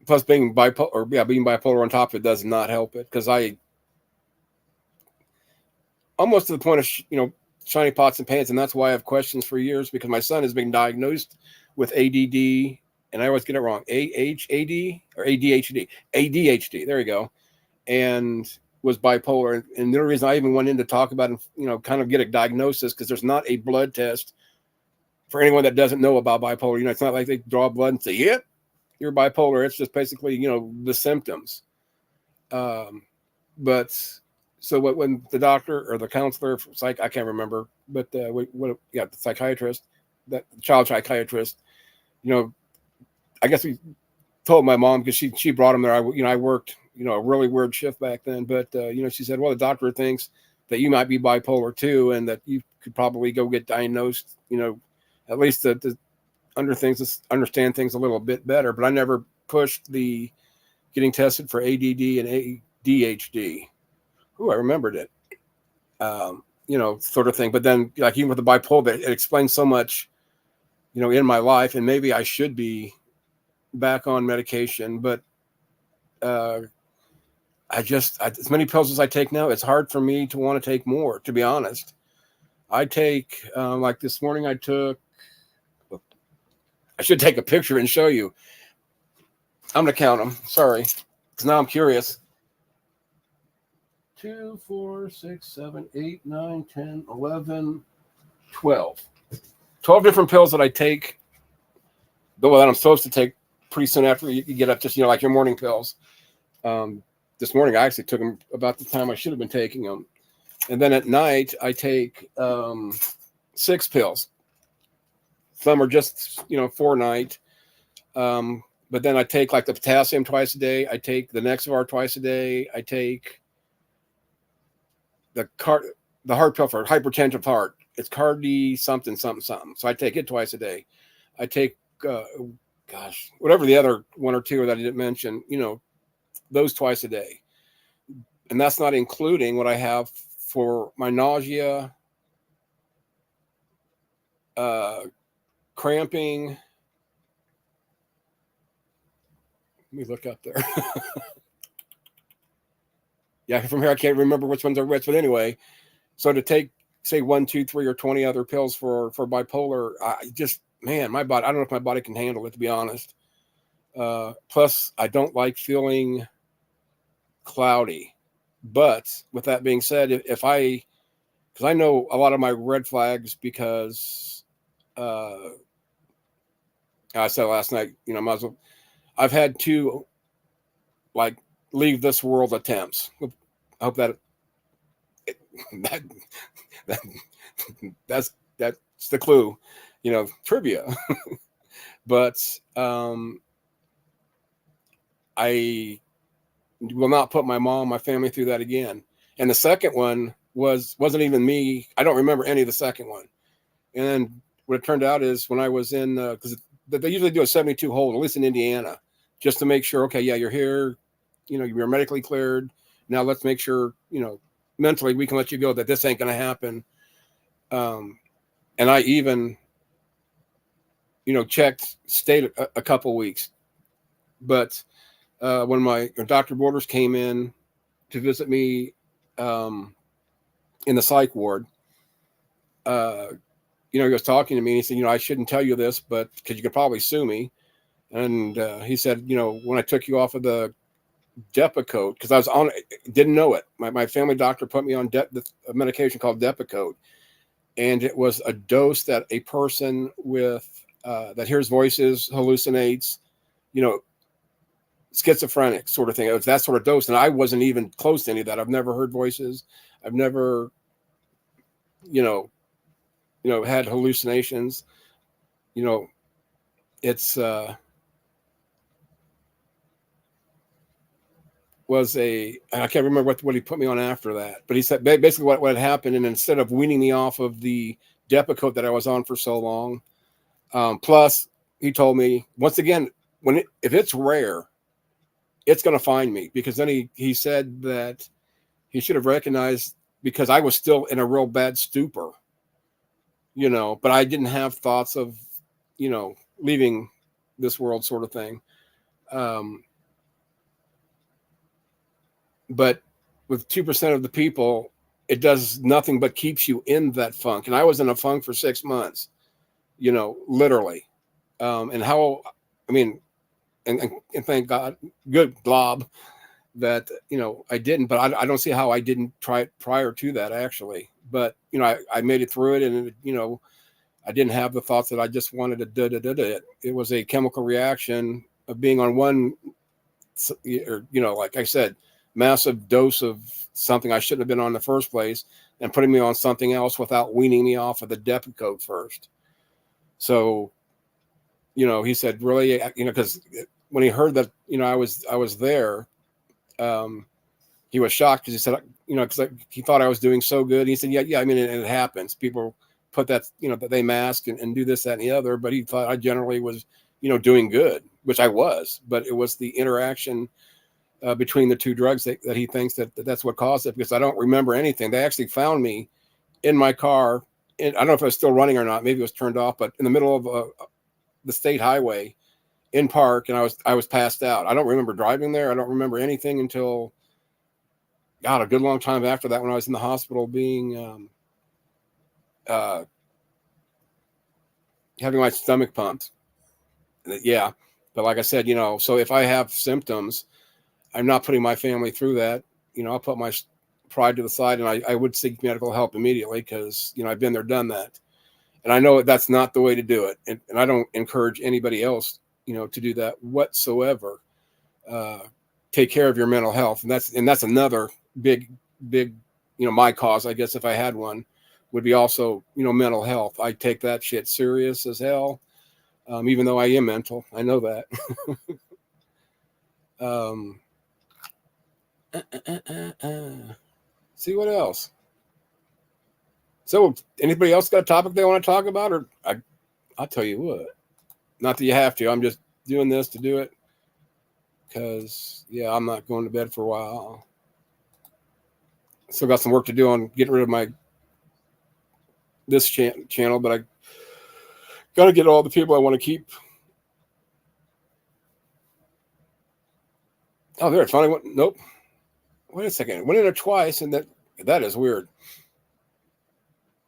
Plus being bipolar on top of it does not help it. Cause I almost to the point of, shiny pots and pans. And that's why I have questions for years, because my son has been diagnosed with ADD. And I always get it wrong. AHAD or ADHD. ADHD. There you go. and was bipolar. And the only reason I even went in to talk about it, kind of get a diagnosis, because there's not a blood test for anyone that doesn't know about bipolar. It's not like they draw blood and say, yep, you're bipolar. It's just basically, the symptoms. But so when the doctor or the counselor, I can't remember, but the psychiatrist, that child psychiatrist, I guess we told my mom, because she brought him there. I worked, a really weird shift back then, but she said, well, the doctor thinks that you might be bipolar too, and that you could probably go get diagnosed, at least to understand things a little bit better. But I never pushed the getting tested for ADD and ADHD. Ooh, I remembered it. Sort of thing. But then, like, even with the bipolar, it explains so much, in my life, and maybe I should be back on medication. But as many pills as I take now, it's hard for me to want to take more, to be honest. I take, like this morning, I should take a picture and show you. I'm going to count them. Sorry. Because now I'm curious. 2, 4, 6, 7, 8, 9, 10, 11, 12. 12 different pills that I take, that I'm supposed to take pretty soon after you get up, just, like your morning pills. This morning, I actually took them about the time I should have been taking them. And then at night, I take 6 pills. Some are just, for night. But then I take like the potassium twice a day. I take the Nexavar twice a day. I take the heart pill for hypertensive heart. It's Cardi something. So I take it twice a day. I take, whatever the other 1 or 2 that I didn't mention, those twice a day. And that's not including what I have for my nausea, cramping. Let me look up there. Yeah, from here I can't remember which ones are which, but anyway, so to take, say, 1, 2, 3, or 20 other pills for bipolar, my body, I don't know if my body can handle it, to be honest. Plus, I don't like feeling cloudy. But with that being said, because I know a lot of my red flags, because I said last night, I've had 2 like leave this world attempts. I hope that's the clue, trivia. But I will not put my mom, my family through that again. And the second one wasn't even me. I don't remember any of the second one. And then what it turned out is, when I was in, because they usually do a 72 hold, at least in Indiana, just to make sure, okay, yeah, you're here, you're medically cleared. Now let's make sure, mentally we can let you go, that this ain't going to happen. And I even, stayed a couple weeks. But when Dr. Borders came in to visit me in the psych ward, he was talking to me, and he said, I shouldn't tell you this, but because you could probably sue me. And he said, when I took you off of the Depakote, because I was on, didn't know it. My family doctor put me on a medication called Depakote, and it was a dose that a person with that hears voices, hallucinates, schizophrenic sort of thing. It was that sort of dose, and I wasn't even close to any of that. I've never heard voices. I've never, had hallucinations. It's I can't remember what he put me on after that, but he said basically what had happened, and instead of weaning me off of the Depakote that I was on for so long, plus he told me, once again, if it's rare, it's going to find me, because then he said that he should have recognized, because I was still in a real bad stupor, but I didn't have thoughts of, leaving this world, sort of thing. But with 2% of the people, it does nothing but keeps you in that funk. And I was in a funk for 6 months, literally. And thank God, good blob, that, I didn't, but I don't see how I didn't try it prior to that, actually. But, I made it through it, and, I didn't have the thoughts that I just wanted to do it. It was a chemical reaction of being on one, like I said, massive dose of something I shouldn't have been on in the first place, and putting me on something else without weaning me off of the Depakote first. So, he said, really, because when he heard that, I was there, he was shocked, because he said, because he thought I was doing so good. He said, yeah, I mean, it happens. People put that, that they mask and do this, that, and the other, but he thought I generally was, doing good, which I was, but it was the interaction between the two drugs that he thinks that's what caused it, because I don't remember anything. They actually found me in my car, and I don't know if I was still running or not. Maybe it was turned off, but in the middle of the state highway in park, and I was passed out. I don't remember driving there. I don't remember anything until, God, a good long time after that, when I was in the hospital being having my stomach pumped. Yeah, but like I said, so if I have symptoms, I'm not putting my family through that. I'll put my pride to the side, and I would seek medical help immediately, because I've been there, done that, and I know that's not the way to do it, and I don't encourage anybody else to do that whatsoever. Take care of your mental health, and that's another big my cause, I guess, if I had one, would be also mental health. I take that shit serious as hell, even though I am mental. I know that. See what else. So, anybody else got a topic they want to talk about, or I'll tell you what. Not that you have to. I'm just doing this to do it, because I'm not going to bed for a while. Still got some work to do on getting rid of this channel, but I got to get all the people I want to keep. Oh, there it finally went. Nope. Wait a second. It went in there twice, and that is weird.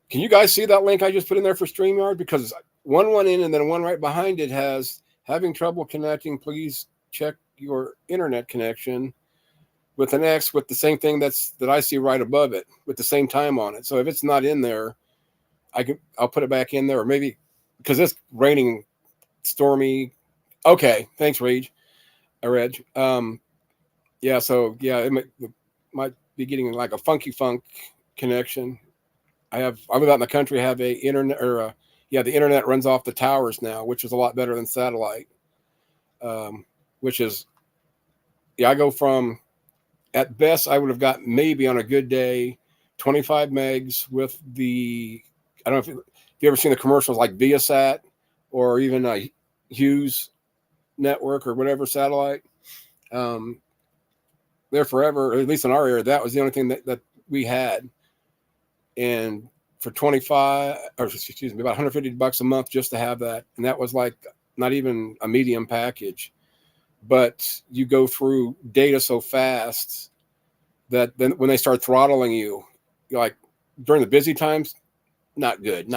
Can you guys see that link I just put in there for StreamYard? Because one went in, and then one right behind it has having trouble connecting. Please check your internet connection, with an X with the same thing that I see right above it with the same time on it. So if it's not in there, I'll put it back in there, or maybe because it's raining, stormy. Okay, thanks, Reg. Yeah, so it might be getting like a funky funk connection. I live out in the country. I have a internet, or the internet runs off the towers now, which is a lot better than satellite. Which is, I go from, at best, I would have got maybe on a good day 25 megs with the, I don't know if you ever seen the commercials like Viasat, or even a Hughes network, or whatever satellite. There forever, or at least in our area, that was the only thing that we had. And for about $150 a month just to have that. And that was like not even a medium package. But you go through data so fast that then when they start throttling you're like, during the busy times, not good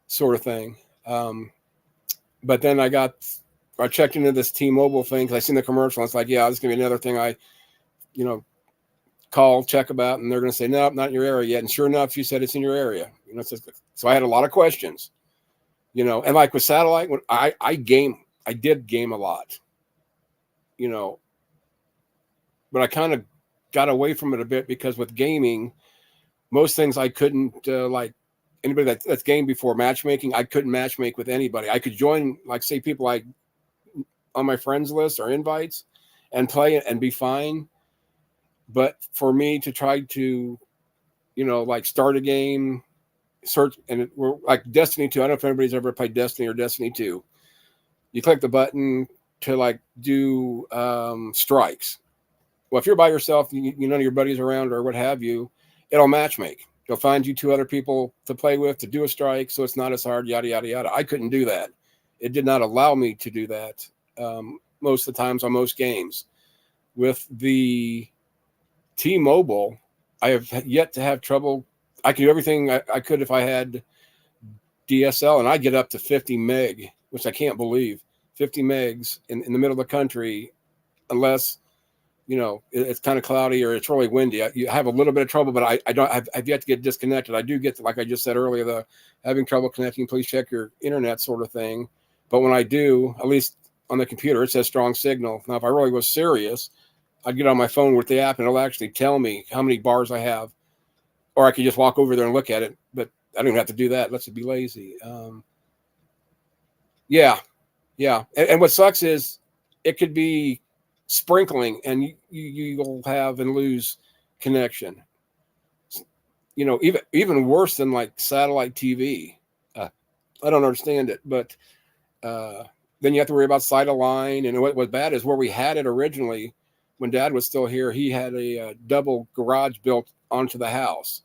sort of thing. But then I checked into this T-Mobile thing, because I seen the commercial. And it's like, this is going to be another thing I, call, check about, and they're going to say, no, not in your area yet. And sure enough, you said it's in your area. So I had a lot of questions, and like with satellite, when I did game a lot, but I kind of got away from it a bit, because with gaming, most things I couldn't, like anybody that's gamed before, matchmaking, I couldn't matchmake with anybody. I could join, like, say, people like on my friends list or invites and play and be fine. But for me to try to, like, start a game, search, and we're like Destiny 2. I don't know if anybody's ever played Destiny or Destiny 2. You click the button to like do strikes. Well, if you're by yourself, none of your buddies around or what have you, it'll matchmake. It'll find you 2 other people to play with to do a strike, so it's not as hard, yada, yada, yada. I couldn't do that. It did not allow me to do that most of the times on most games. With the T-Mobile, I have yet to have trouble. I can do everything I could if I had DSL, and I get up to 50 meg, which I can't believe. 50 megs in the middle of the country, unless, it's kind of cloudy or it's really windy. You have a little bit of trouble, but I've yet to get disconnected. I do get, like I just said earlier, the having trouble connecting, please check your internet sort of thing. But when I do, at least on the computer, it says strong signal. Now, if I really was serious, I'd get on my phone with the app and it'll actually tell me how many bars I have, or I could just walk over there and look at it, but I don't even have to do that. Let's be lazy. Yeah. And what sucks is it could be sprinkling and you'll have and lose connection. Even worse than like satellite TV. I don't understand it, but then you have to worry about side of line. And what was bad is where we had it originally, when Dad was still here, he had a double garage built onto the house.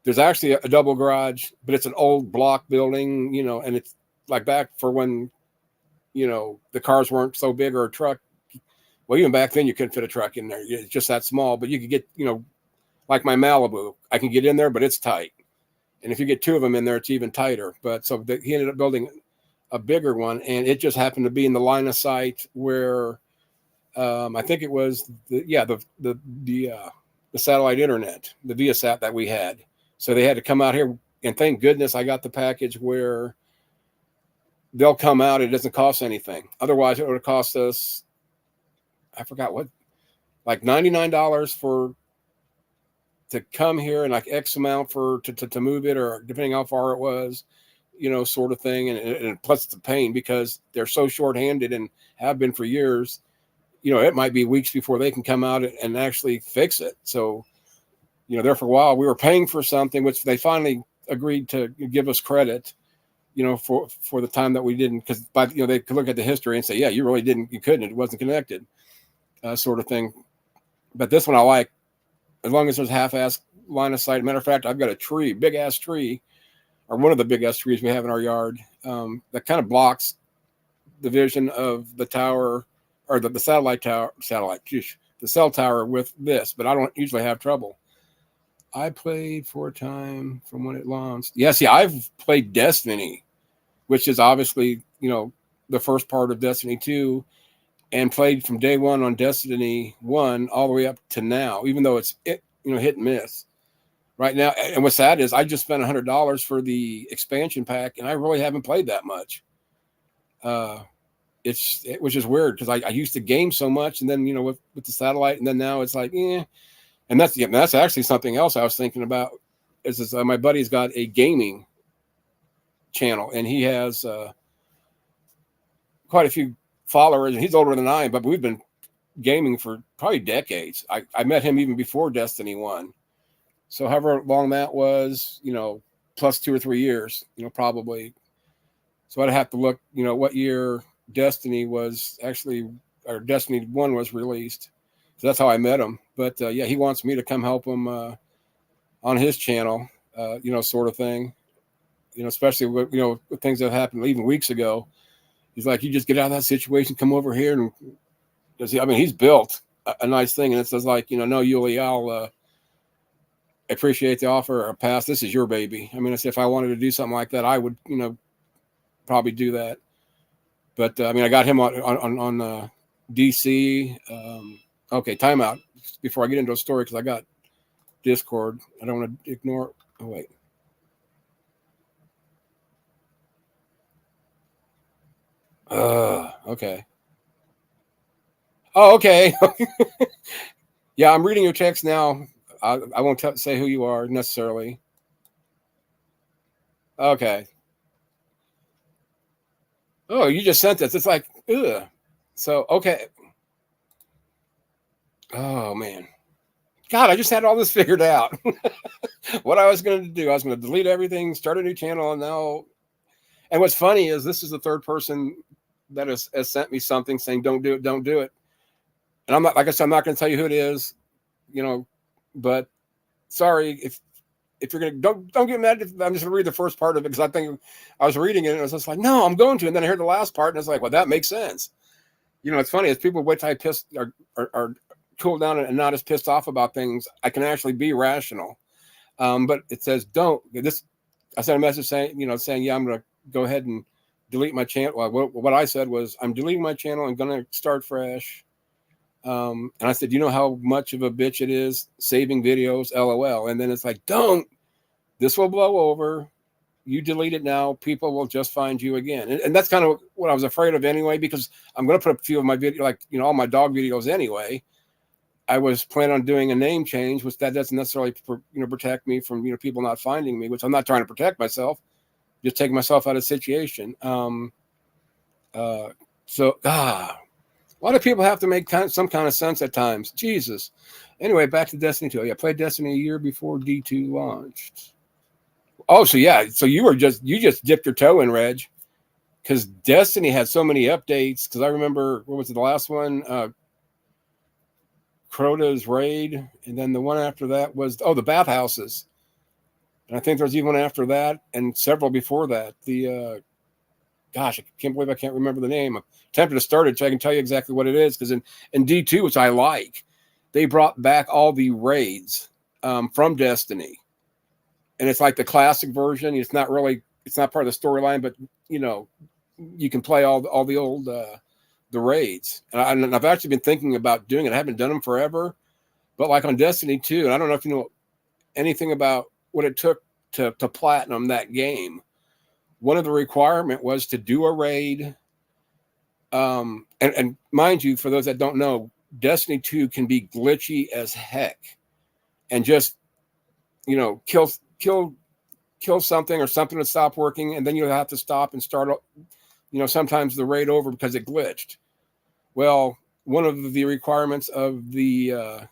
There's actually a double garage, but it's an old block building, and it's like back for when, the cars weren't so big, or a truck. Well, even back then you couldn't fit a truck in there. It's just that small, but you could get, like my Malibu, I can get in there, but it's tight. And if you get two of them in there, it's even tighter. But so he ended up building a bigger one, and it just happened to be in the line of sight where I think it was the satellite internet, the Viasat that we had. So they had to come out here, and thank goodness I got the package where they'll come out. It doesn't cost anything. Otherwise, it would have cost us, I forgot what, like $99 to come here, and like X amount to move it, or depending how far it was, sort of thing. And plus it's a pain because they're so short-handed and have been for years. It might be weeks before they can come out and actually fix it. So, there for a while we were paying for something, which they finally agreed to give us credit, for the time that we didn't, because they could look at the history and say, yeah, you couldn't, it wasn't connected, sort of thing. But this one I like, as long as there's half-ass line of sight. Matter of fact, I've got a tree, big ass tree, or one of the big ass trees we have in our yard, that kind of blocks the vision of the tower, or the cell tower with this, but I don't usually have trouble. I played for a time from when it launched. Yeah, see, I've played Destiny, which is obviously, the first part of Destiny 2, and played from day one on Destiny 1 all the way up to now, even though it's hit and miss right now. And what's sad is I just spent $100 for the expansion pack, and I really haven't played that much. Which is weird because I used to game so much, and then, with the satellite, and then now it's like, And that's actually something else I was thinking about. Is my buddy's got a gaming channel, and he has quite a few followers, and he's older than I am, but we've been gaming for probably decades. I met him even before Destiny 1. So however long that was, plus 2 or 3 years, probably. So I'd have to look, what year Destiny was actually, or Destiny 1 was released. So that's how I met him. But he wants me to come help him on his channel, sort of thing. Especially with, with things that happened even weeks ago. He's like, you just get out of that situation, come over here, and he's built a nice thing, and it says like, no, Yuli, I'll appreciate the offer or pass. This is your baby. I said if I wanted to do something like that, I would, probably do that. But I got him on DC. Okay, timeout before I get into a story because I got Discord. I don't want to ignore. Oh wait. Okay. Oh, okay. Yeah, I'm reading your text now. I won't say who you are necessarily. Okay. Oh, you just sent this. It's like, ugh. So, okay. Oh, man. God, I just had all this figured out. What I was going to do, I was going to delete everything, start a new channel, and now. And what's funny is this is the third person that has sent me something saying, don't do it. And I'm not, like I said, I'm not going to tell you who it is, but sorry if you're going to, don't get mad if I'm just going to read the first part of it, because I think I was reading it and it was just like, no, I'm going to. And then I heard the last part and it's like, well, that makes sense. It's funny as people wait till I are cool down and not as pissed off about things, I can actually be rational. But it says, I sent a message saying, yeah, I'm going to go ahead and delete my channel. Well, what I said was, I'm deleting my channel. I'm going to start fresh. And I said, you know how much of a bitch it is saving videos, LOL. And then it's like, don't, this will blow over. You delete it now, people will just find you again. And that's kind of what I was afraid of anyway, because I'm going to put a few of my video, like, you know, all my dog videos anyway. I was planning on doing a name change, which that doesn't necessarily, protect me from, people not finding me, which I'm not trying to protect myself, just taking myself out of the situation. Why do people have to make some kind of sense at times? Jesus. Anyway, back to Destiny 2. I played Destiny a year before D2 launched. Oh, so yeah. So you just dipped your toe in, Reg, because Destiny had so many updates. Because I remember, what was it, the last one? Crota's Raid. And then the one after that was, the bathhouses. And I think there's even one after that and several before that. Gosh, I can't believe I can't remember the name. I'm tempted to start it so I can tell you exactly what it is. Because in D2, which I like, they brought back all the raids from Destiny. And it's like the classic version. It's not part of the storyline, but, you can play all the old the raids. And I've actually been thinking about doing it. I haven't done them forever. But like on Destiny 2, and I don't know if you know anything about what it took to platinum that game. One of the requirement was to do a raid. And mind you, for those that don't know, Destiny 2 can be glitchy as heck. And just, kill something or something to stop working, and then you'll have to stop and start, sometimes the raid over because it glitched. Well, one of the requirements of the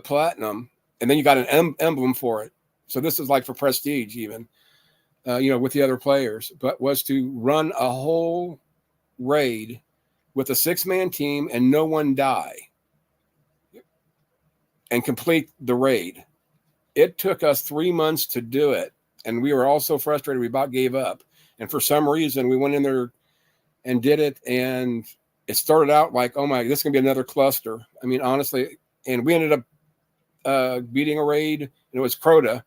platinum, and then you got an emblem for it. So this is like for prestige even. With the other players, but was to run a whole raid with a 6-man team and no one die and complete the raid. It took us 3 months to do it. And we were all so frustrated, we about gave up. And for some reason, we went in there and did it. And it started out like, oh my, this is going to be another cluster. I mean, honestly, and we ended up beating a raid, and it was Crota.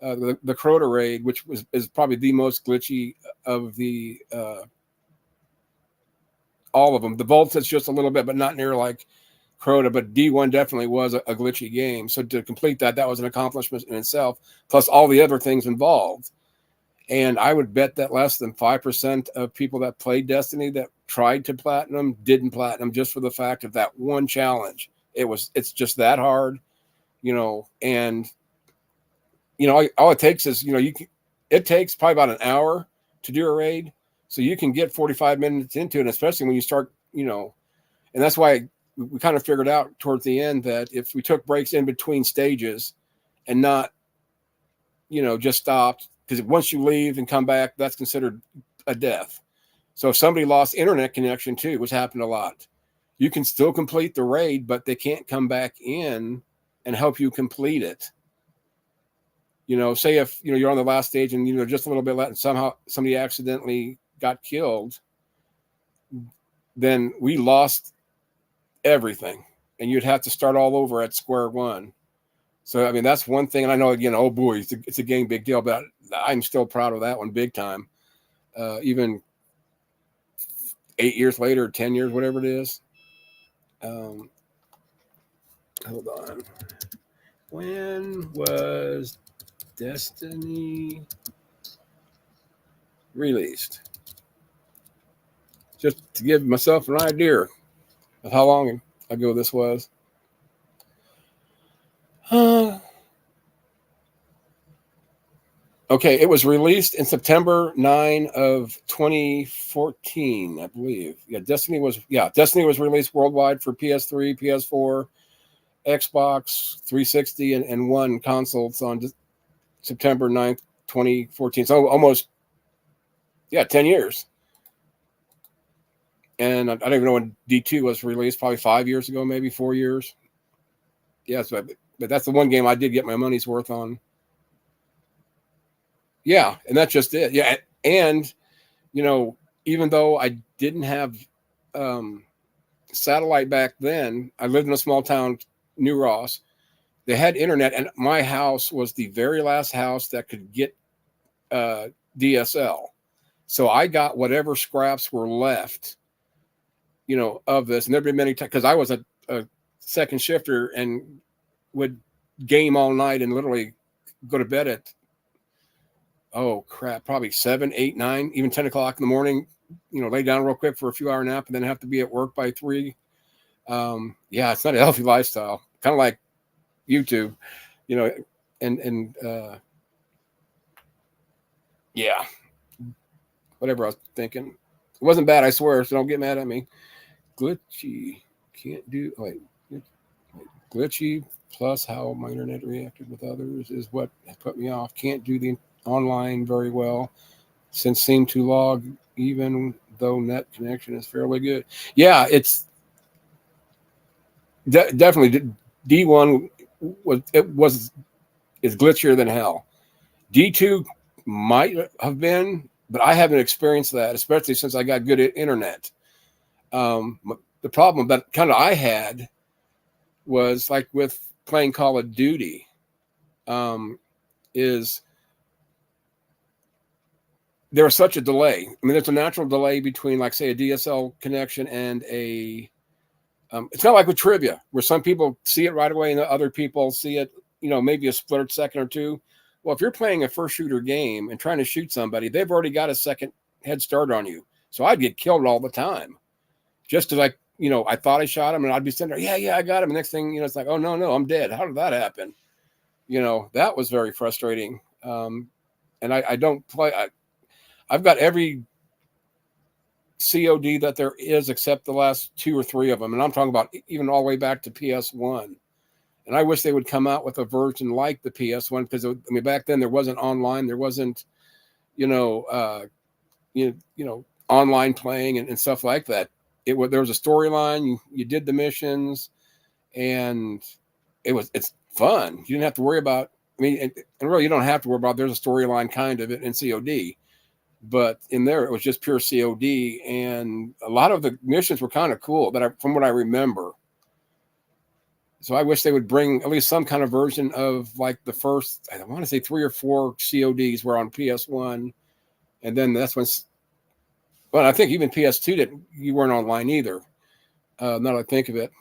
The Crota raid, which is probably the most glitchy of the all of them. The Vaults, it's just a little bit, but not near like Crota. But D1 definitely was a glitchy game. So to complete that was an accomplishment in itself, plus all the other things involved. And I would bet that less than 5% of people that played Destiny that tried to platinum didn't platinum, just for the fact of that one challenge. It's just that hard, and all it takes is, it takes probably about an hour to do a raid. So you can get 45 minutes into it, especially when you start, and that's why we kind of figured out towards the end that if we took breaks in between stages and not, just stopped, because once you leave and come back, that's considered a death. So if somebody lost internet connection too, which happened a lot, you can still complete the raid, but they can't come back in and help you complete it. Say if, you're on the last stage and, just a little bit left and somehow somebody accidentally got killed, then we lost everything and you'd have to start all over at square one. So, I mean, that's one thing. And I know, oh boy, it's a game, big deal, but I'm still proud of that one big time. Even 8 years later, 10 years, whatever it is. Hold on. When was Destiny released? Just to give myself an idea of how long ago this was. Okay, it was released in September 9 of 2014, I believe. Destiny was released worldwide for PS3, PS4, Xbox 360, and One consoles on September 9th, 2014. So almost, 10 years. And I don't even know when D2 was released, probably 5 years ago, maybe 4 years. Yeah, but that's the one game I did get my money's worth on. Yeah, and that's just it. Yeah, and, even though I didn't have satellite back then, I lived in a small town, New Ross. They had internet, and my house was the very last house that could get DSL. So I got whatever scraps were left, of this. And there'd been many times, because I was a second shifter and would game all night and literally go to bed at, oh crap, probably 7, 8, 9, even 10 o'clock in the morning, lay down real quick for a few hour nap and then have to be at work by 3. Yeah, it's not a healthy lifestyle. Kind of like YouTube, yeah, whatever I was thinking. It wasn't bad, I swear, so don't get mad at me. Glitchy. Can't do, glitchy plus how my internet reacted with others is what put me off. Can't do the online very well since seem to log even though net connection is fairly good. Yeah, it's definitely D1 is glitchier than hell. D2 might have been, but I haven't experienced that, especially since I got good at internet. The problem that kind of I had was like with playing Call of Duty, is there was such a delay. I mean, there's a natural delay between, like, say, a DSL connection and a. It's not like with trivia, where some people see it right away and the other people see it, maybe a split second or two. Well, if you're playing a first shooter game and trying to shoot somebody, they've already got a second head start on you. So I'd get killed all the time, just because I thought I shot him, and I'd be sitting there, yeah, I got him. And next thing, it's like, oh no, I'm dead. How did that happen? That was very frustrating. And I don't play. I've got every COD that there is except the last 2 or 3 of them, and I'm talking about even all the way back to PS1. And I wish they would come out with a version like the PS1, because back then there wasn't online, there wasn't online playing and stuff like that. There was a storyline. You did the missions, and it's fun. You didn't have to worry about. And really, you don't have to worry about. There's a storyline kind of it in COD. But in there, it was just pure COD, and a lot of the missions were kind of cool, from what I remember. So I wish they would bring at least some kind of version of, like, the first, I want to say 3 or 4 CODs were on PS1, and then that's when. Well, I think even PS2 you weren't online either. Now that I think of it,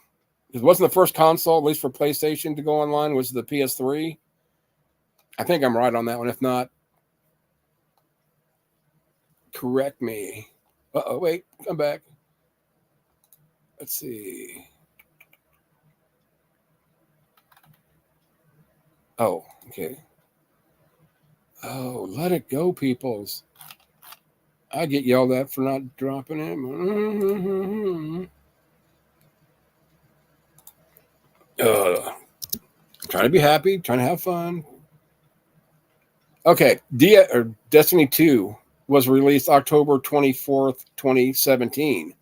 it wasn't the first console, at least for PlayStation, to go online, was the PS3. I think I'm right on that one. If not, correct me. Wait, come back. Let's see. Oh, okay. Oh, let it go, peoples. I get yelled at for not dropping him. Trying to be happy, trying to have fun. Okay, Destiny 2 was released October 24th, 2017.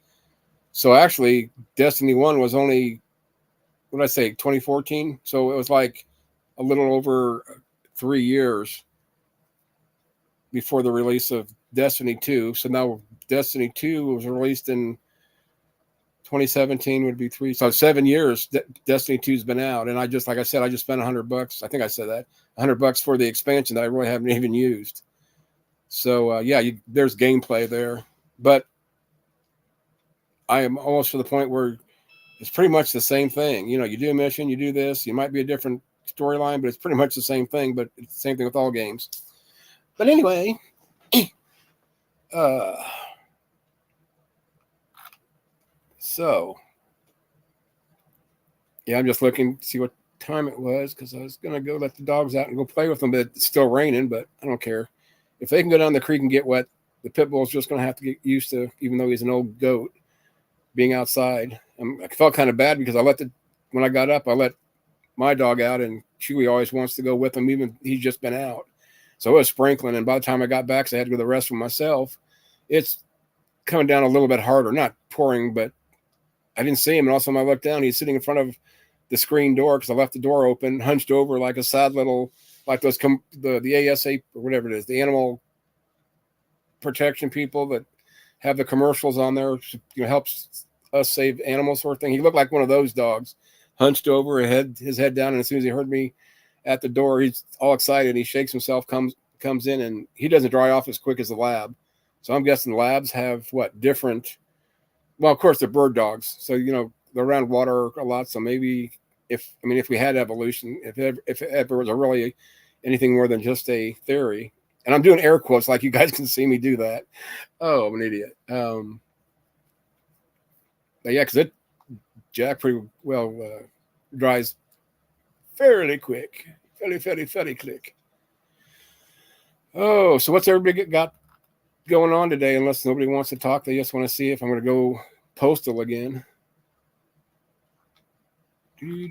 So actually, Destiny 1 was only, what did I say, 2014? So it was like a little over 3 years before the release of Destiny 2. So now Destiny 2 was released in 2017, would be 3. So 7 years Destiny 2's been out. And I just spent $100. I think I said that. $100 for the expansion that I really haven't even used. So there's gameplay there. But I am almost to the point where it's pretty much the same thing. You do a mission, you do this. You might be a different storyline, but it's pretty much the same thing. But it's the same thing with all games. But anyway, so yeah, I'm just looking to see what time it was, because I was gonna go let the dogs out and go play with them, but it's still raining. But I don't care. If they can go down the creek and get wet, the pit bull's just gonna have to get used to, even though he's an old goat, being outside. I felt kind of bad because when I got up, I let my dog out, and Chewy always wants to go with him, even he's just been out. So it was sprinkling, and by the time I got back, so I had to go to the restroom myself. It's coming down a little bit harder, not pouring, but I didn't see him. And also, when I looked down, he's sitting in front of the screen door, because I left the door open, hunched over like a sad little, like those the ASA or whatever it is, the animal protection people that have the commercials on there, helps us save animals, sort of thing. He looked like one of those dogs, hunched over, his head down, and as soon as he heard me at the door, he's all excited. He shakes himself, comes in, and he doesn't dry off as quick as the lab. So I'm guessing labs have different. Well, of course, they're bird dogs. So, they're around water a lot. So maybe if we had evolution, if it ever was really anything more than just a theory, and I'm doing air quotes like you guys can see me do that. Oh, I'm an idiot. But yeah, because Jack pretty well dries fairly quick, fairly quick. Oh, so what's everybody got going on today? Unless nobody wants to talk, they just want to see if I'm going to go postal again. Make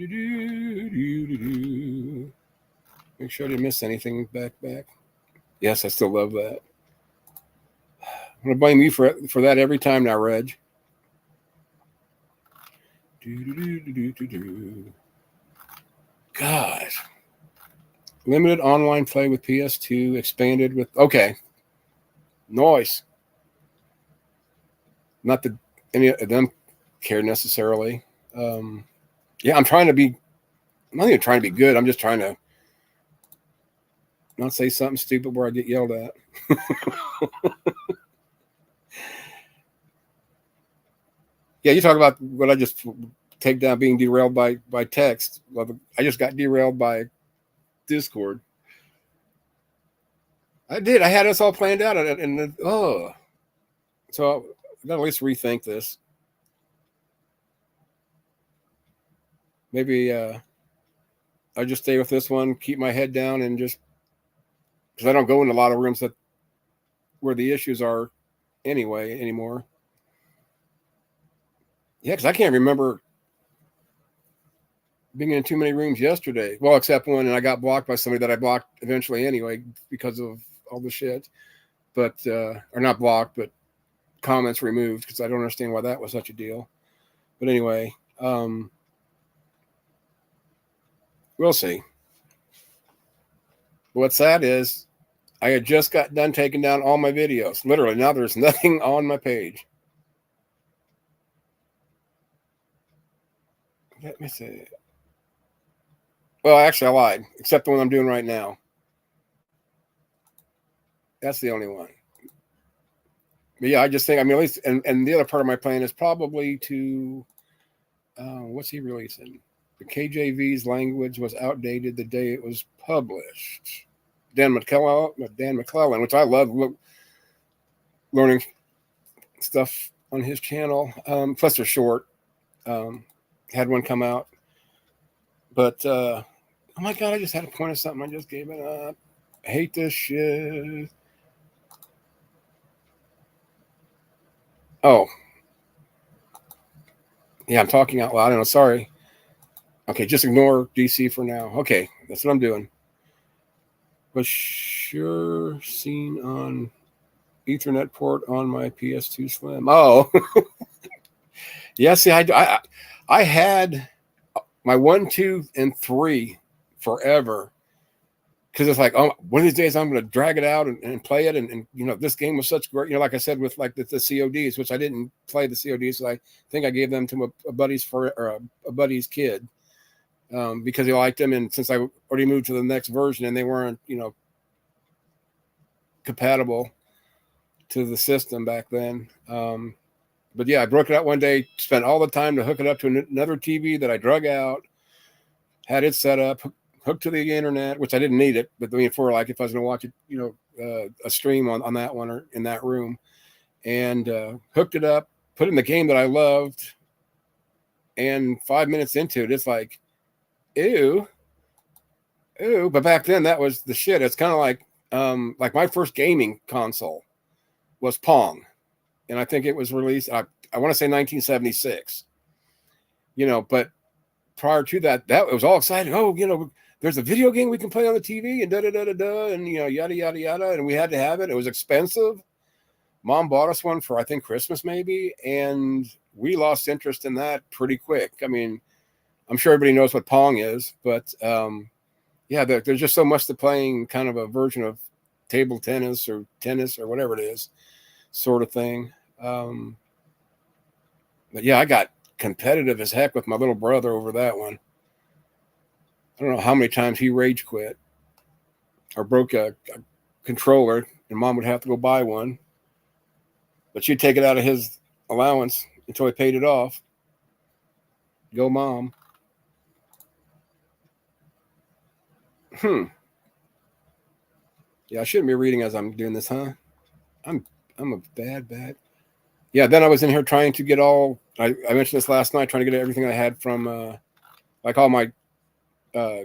sure I didn't miss anything back. Yes, I still love that. I'm going to blame you for that every time now, Reg. God. Limited online play with PS2, expanded with... Okay. Noise. Not that any of them care necessarily. Yeah, I'm not even trying to be good. I'm just trying to not say something stupid where I get yelled at. Yeah, you talk about what I just take down being derailed by text. Well, I just got derailed by Discord. I did. I had us all planned out, and so I got to at least rethink this. Maybe I just stay with this one, keep my head down, and just because I don't go in a lot of rooms where the issues are anymore. Yeah, because I can't remember being in too many rooms yesterday. Well, except one, and I got blocked by somebody that I blocked eventually anyway because of all the shit. But or not blocked, but comments removed because I don't understand why that was such a deal. But anyway, we'll see. What's sad is I had just got done taking down all my videos. Literally, now there's nothing on my page. Let me see. Well, actually, I lied, except the one I'm doing right now. That's the only one. But yeah, I just think, at least, and the other part of my plan is probably to, what's he releasing? The KJV's language was outdated the day it was published. Dan McClellan, which I love learning stuff on his channel. Plus they're short. Had one come out. But, oh my God, I just had a point of something. I just gave it up. I hate this shit. Oh. Yeah, I'm talking out loud. I know. Sorry. Okay, just ignore DC for now. Okay, that's what I'm doing. Was sure seen on Ethernet port on my PS2 Slim. Oh. Yeah, see, I had my 1, 2, and 3 forever. Because it's like, oh, one of these days I'm going to drag it out and play it. And this game was such great, like I said, with like the CODs, which I didn't play the CODs. So I think I gave them to a buddy's kid because he liked them. And since I already moved to the next version and they weren't, compatible to the system back then. But yeah, I broke it out one day, spent all the time to hook it up to another TV that I drug out, had it set up, hooked to the internet, which I didn't need it, but for like if I was going to watch it, a stream on that one or in that room, and hooked it up, put in the game that I loved, and 5 minutes into it, it's like, ew. But back then that was the shit. It's kind of like my first gaming console was Pong, and I think it was released. I want to say 1976. But prior to that, it was all exciting. Oh, there's a video game we can play on the TV and and yada yada yada. And we had to have it. It was expensive. Mom bought us one for I think Christmas maybe, and we lost interest in that pretty quick. I'm sure everybody knows what Pong is, but yeah, there's just so much to playing kind of a version of table tennis or whatever it is, sort of thing. But yeah, I got competitive as heck with my little brother over that one. I don't know how many times he rage quit or broke a controller, and Mom would have to go buy one, but she'd take it out of his allowance until he paid it off. Go mom. Yeah, I shouldn't be reading as I'm doing this, huh? I'm I'm a bad. Yeah, then I was in here trying to get all. I mentioned this last night, trying to get everything I had from like all my uh,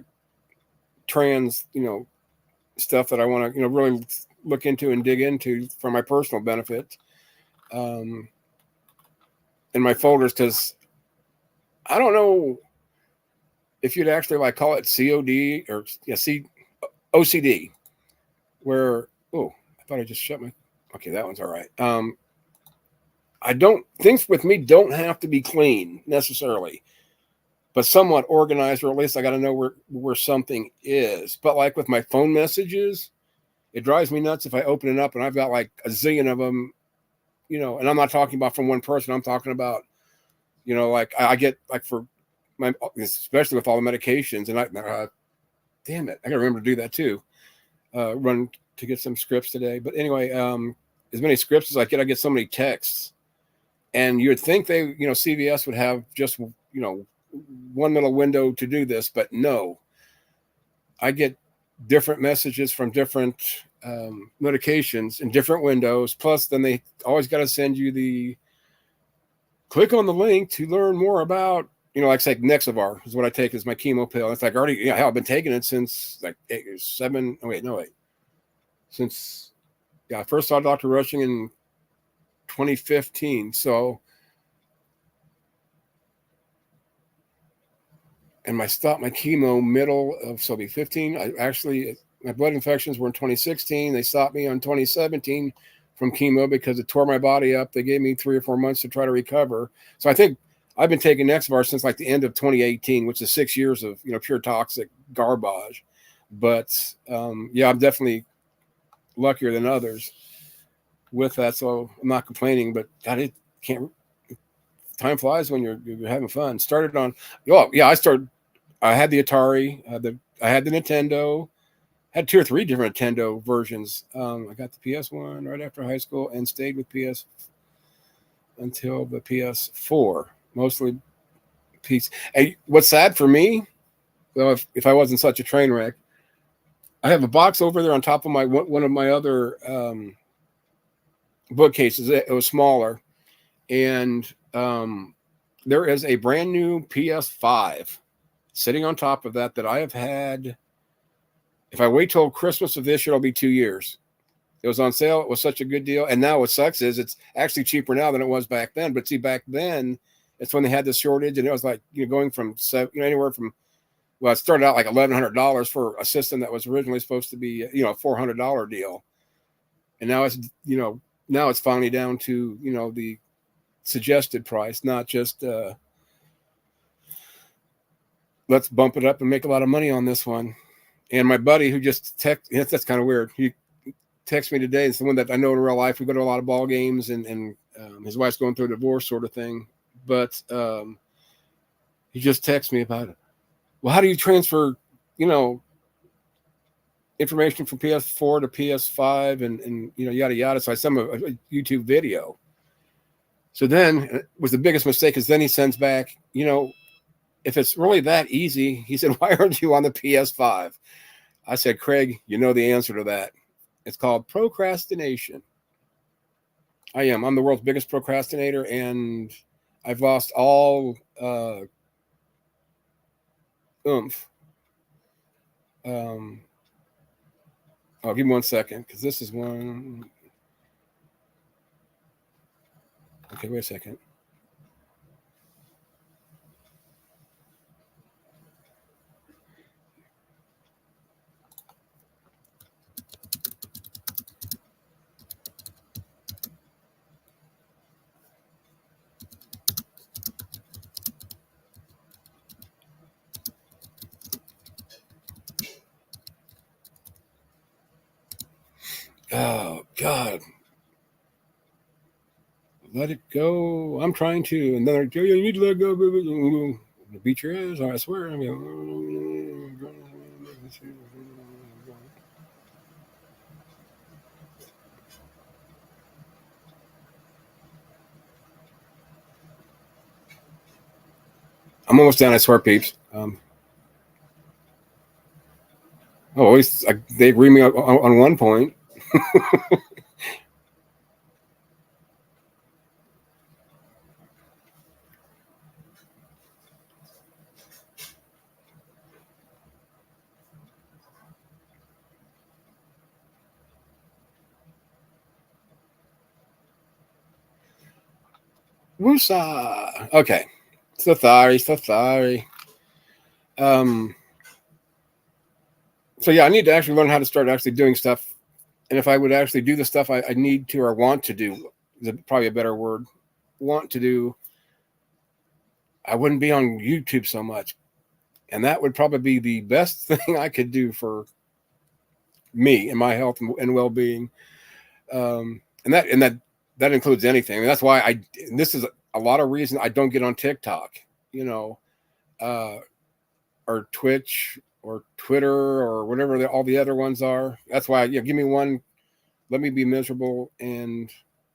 trans, stuff that I want to, really look into and dig into for my personal benefit, um, in my folders, because I don't know if you'd actually like call it COD or OCD, where I thought I just shut my. Okay, that one's all right. I don't things with me don't have to be clean necessarily, but somewhat organized, or at least I got to know where something is. But like with my phone messages, it drives me nuts if I open it up and I've got like a zillion of them, and I'm not talking about from one person. I'm talking about, like I get like for my, especially with all the medications, and damn it, I gotta remember to do that too. Run to get some scripts today, but anyway, as many scripts as I get so many texts, and you would think CVS would have just one little window to do this, but no, I get different messages from different medications in different windows. Plus, then they always got to send you the click on the link to learn more about, like say Nexavar is what I take as my chemo pill. It's like already, hell, I've been taking it since like since I first saw Dr. Rushing in 2015. So, and I stopped my chemo middle of, so it'll be 15. My blood infections were in 2016. They stopped me on 2017 from chemo because it tore my body up. They gave me 3 or 4 months to try to recover. So I think I've been taking Nexavar since like the end of 2018, which is 6 years of, pure toxic garbage. But yeah, I'm definitely luckier than others with that. So I'm not complaining, but God, it can't, time flies when you're having fun. I had the Atari, I had the Nintendo, had 2 or 3 different Nintendo versions. I got the PS1 right after high school and stayed with PS until the PS4, mostly PC. And what's sad for me, though, if I wasn't such a train wreck, I have a box over there on top of one of my other bookcases. It was smaller, and there is a brand new PS5 sitting on top of that I have had. If I wait till Christmas of this year, it'll be 2 years. It was on sale. It was such a good deal. And now what sucks is it's actually cheaper now than it was back then. But see, back then, it's when they had the shortage, and it was like, going from anywhere from, well, it started out like $1,100 for a system that was originally supposed to be, a $400 deal. And now it's finally down to, the suggested price, not just, let's bump it up and make a lot of money on this one. And my buddy who just that's kind of weird. He texted me today. It's someone that I know in real life. We go to a lot of ball games, and his wife's going through a divorce sort of thing. But he just texted me about it. Well, how do you transfer, information from PS4 to PS5 and yada yada. So I sent him a YouTube video. So then it was the biggest mistake, is then he sends back, if it's really that easy, he said, why aren't you on the PS5? I said, Craig, you know the answer to that. It's called procrastination. I am. I'm the world's biggest procrastinator, and I've lost all oomph. I'll give me 1 second, because this is one. Okay, wait a second. Oh, God. Let it go. I'm trying to. And then you need to let go. Beat your ass. I swear. I'm almost done, I swear, peeps. Always they agree me on one point. Woosa. Okay. So sorry. So yeah, I need to actually learn how to start actually doing stuff. And if I would actually do the stuff I need to or want to do, is probably a better word. Want to do, I wouldn't be on YouTube so much. And that would probably be the best thing I could do for me and my health and well-being. And that includes anything. And that's why this is a lot of reason I don't get on TikTok, or Twitch or Twitter or whatever all the other ones are. That's why, give me one, let me be miserable and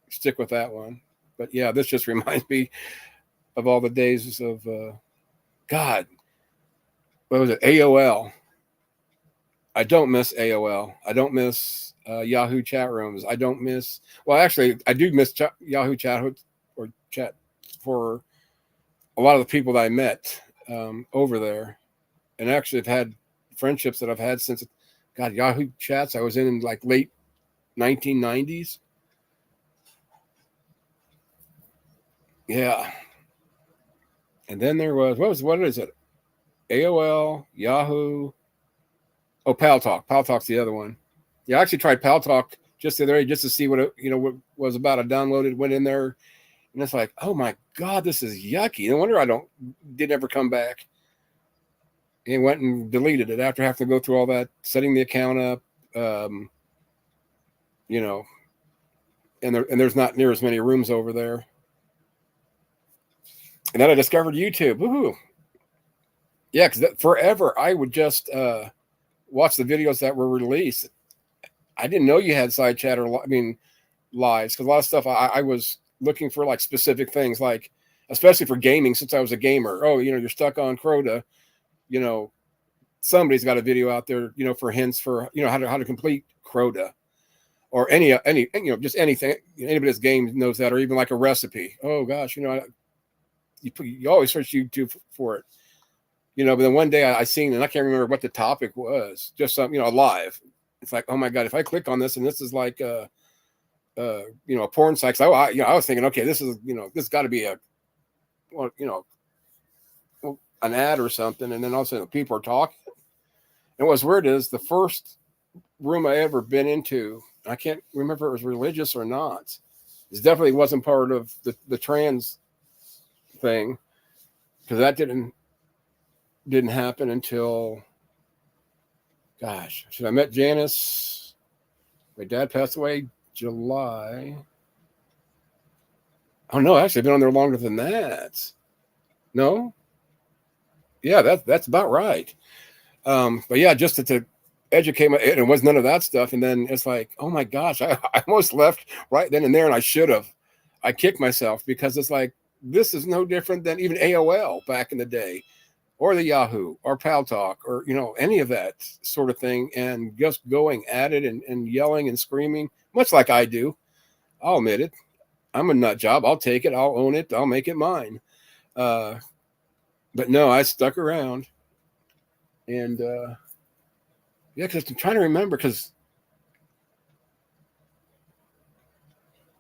stick with that one. But yeah, this just reminds me of all the days of God. What was it? AOL. I don't miss AOL. I don't miss Yahoo chat rooms. I don't miss. Well, actually, I do miss Yahoo chat or chat for a lot of the people that I met over there, and actually have had friendships that I've had since. God, Yahoo chats. I was in like late 1990s. Yeah. And then there was what is it? AOL, Yahoo. Oh, Pal Talk. Pal Talk's the other one. Yeah, I actually tried Pal Talk just the other day just to see what it, what was about. I downloaded, went in there, and it's like, oh my God, this is yucky. No wonder I didn't ever come back. And went and deleted it after having to go through all that, setting the account up, and there's not near as many rooms over there. And then I discovered YouTube. Woohoo! Yeah, because forever I would just watch the videos that were released. I didn't know you had side chat lives, because a lot of stuff I was looking for like specific things, like especially for gaming, since I was a gamer. Oh, you're stuck on Crota. Somebody's got a video out there, for hints for how to complete Crota, or any just anything. Anybody that's game knows that, or even like a recipe. Oh gosh, you always search YouTube for it. But then one day I seen, and I can't remember what the topic was, just something, live. It's like, oh my God, if I click on this and this is like a porn site. I was thinking, okay, this is, this got to be an ad or something. And then all of a sudden people are talking. And what's weird is the first room I ever been into, I can't remember if it was religious or not. It definitely wasn't part of the trans thing, because that didn't happen until, gosh, I met Janice. My dad passed away July. Oh no, actually I've been on there longer than that. No? Yeah, that's about right. But yeah, just to educate it was none of that stuff. And then it's like, oh my gosh, I almost left right then and there, and I should have. I kicked myself, because it's like, this is no different than even AOL back in the day, or the Yahoo, or Pal Talk, or any of that sort of thing, and just going at it and yelling and screaming, much like I do. I'll admit it. I'm a nut job. I'll take it. I'll own it. I'll make it mine. But no, I stuck around. And yeah, because I'm trying to remember, because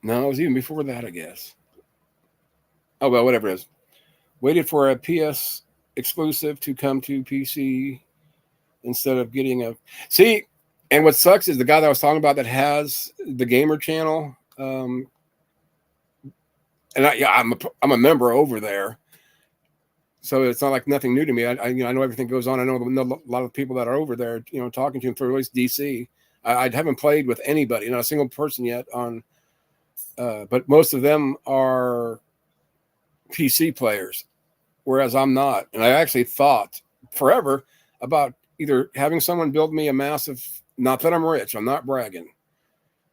no, it was even before that, I guess. Oh, well, whatever it is. Waited for a PS exclusive to come to PC instead of getting a... See, and what sucks is the guy that I was talking about that has the gamer channel, and I'm a member over there. So it's not like nothing new to me. I know everything goes on. I know a lot of people that are over there, talking to him through at least DC. I haven't played with anybody, not a single person yet on, but most of them are PC players, whereas I'm not. And I actually thought forever about either having someone build me a massive, not that I'm rich, I'm not bragging,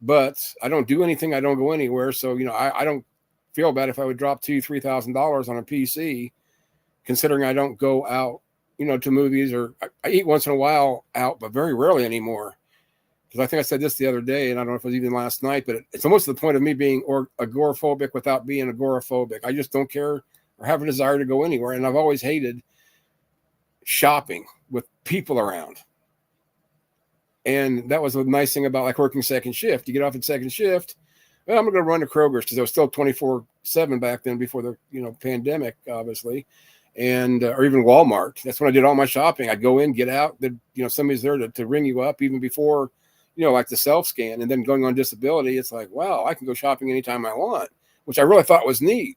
but I don't do anything. I don't go anywhere. So, I don't feel bad if I would drop $2,000-3,000 on a PC considering I don't go out, to movies, or I eat once in a while out, but very rarely anymore. Because I think I said this the other day, and I don't know if it was even last night, but it's almost to the point of me being agoraphobic without being agoraphobic. I just don't care or have a desire to go anywhere. And I've always hated shopping with people around. And that was the nice thing about like working second shift. You get off at second shift, well, I'm going to run to Kroger's because I was still 24/7 back then before the pandemic, obviously. And or even Walmart. That's when I did all my shopping. I'd go in, get out. Somebody's there to ring you up even before, like the self scan. And then going on disability, it's like, wow, I can go shopping anytime I want, which I really thought was neat.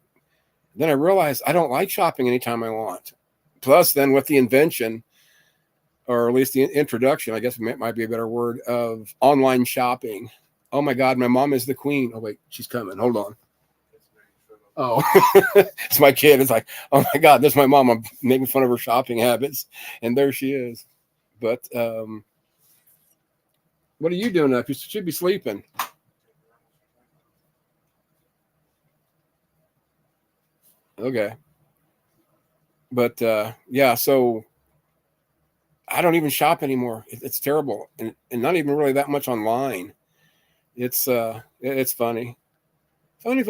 Then I realized I don't like shopping anytime I want. Plus, then with the invention, or at least the introduction, I guess it might be a better word, of online shopping. Oh my God, my mom is the queen. Oh wait, she's coming. Hold on. Oh, it's my kid. It's like, oh my God, that's my mom. I'm making fun of her shopping habits. And there she is. But what are you doing up? You should be sleeping. Okay. But yeah, so I don't even shop anymore. It's terrible. And not even really that much online. It's funny. Funny.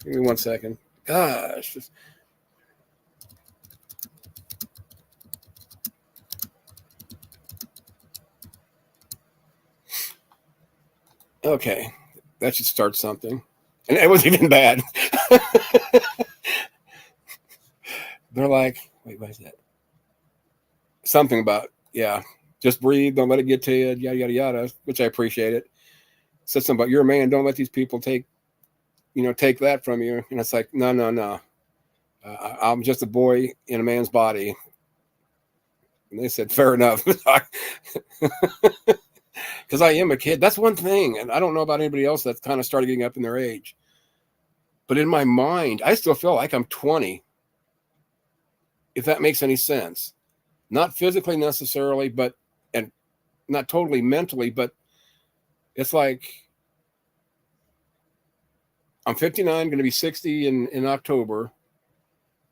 Give me 1 second. Gosh. Okay. That should start something. And it wasn't even bad. They're like, wait, what is that? Something about, yeah, just breathe. Don't let it get to you. Yada, yada, which I appreciate it. Said something about, you're a man. Don't let these people take that from you. And it's like, no. I'm just a boy in a man's body. And they said, fair enough. Because I am a kid. That's one thing. And I don't know about anybody else that's kind of started getting up in their age. But in my mind, I still feel like I'm 20. If that makes any sense. Not physically necessarily, and not totally mentally, but it's like I'm 59, going to be 60 in October.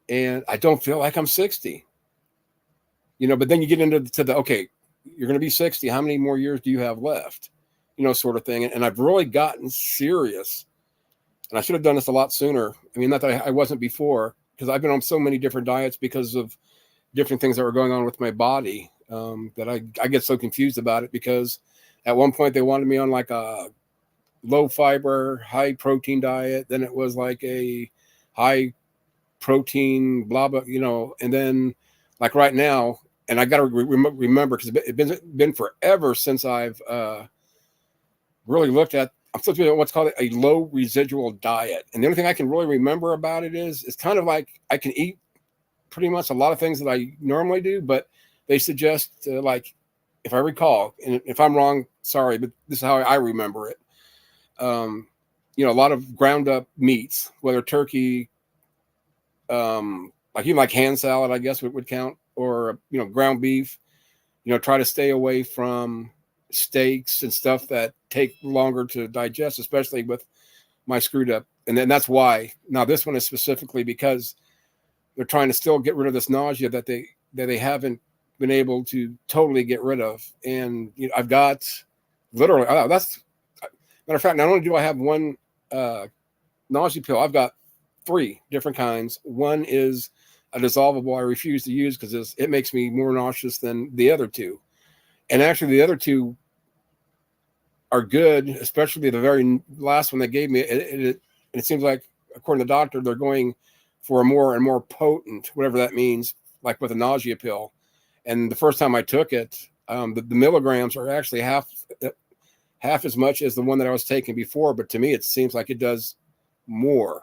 And I don't feel like I'm 60. But then you get into okay, you're going to be 60. How many more years do you have left? Sort of thing. And I've really gotten serious. And I should have done this a lot sooner. I mean, not that I wasn't before, because I've been on so many different diets because of different things that were going on with my body, that I get so confused about it, because at one point they wanted me on like a low fiber, high protein diet. Then it was like a high protein, blah, blah, and then like right now, and I got to remember, because it's been forever since I've really looked at, I'm supposed to be what's called a low residual diet. And the only thing I can really remember about it is it's kind of like I can eat pretty much a lot of things that I normally do, but they suggest, like, if I recall, and if I'm wrong, sorry, but this is how I remember it. A lot of ground up meats, whether turkey, like even like hand salad, I guess would count, or, ground beef, try to stay away from steaks and stuff that take longer to digest, especially with my screwed up. And then that's why now this one is specifically because they're trying to still get rid of this nausea that they haven't been able to totally get rid of. And I've got literally, that's matter of fact, not only do I have one nausea pill, I've got 3 different kinds. One is a dissolvable I refuse to use because it makes me more nauseous than the other 2. And actually, the other 2 are good, especially the very last one they gave me. It seems like, according to the doctor, they're going for a more and more potent, whatever that means, like with a nausea pill. And the first time I took it, the milligrams are actually half as much as the one that I was taking before. But to me, it seems like it does more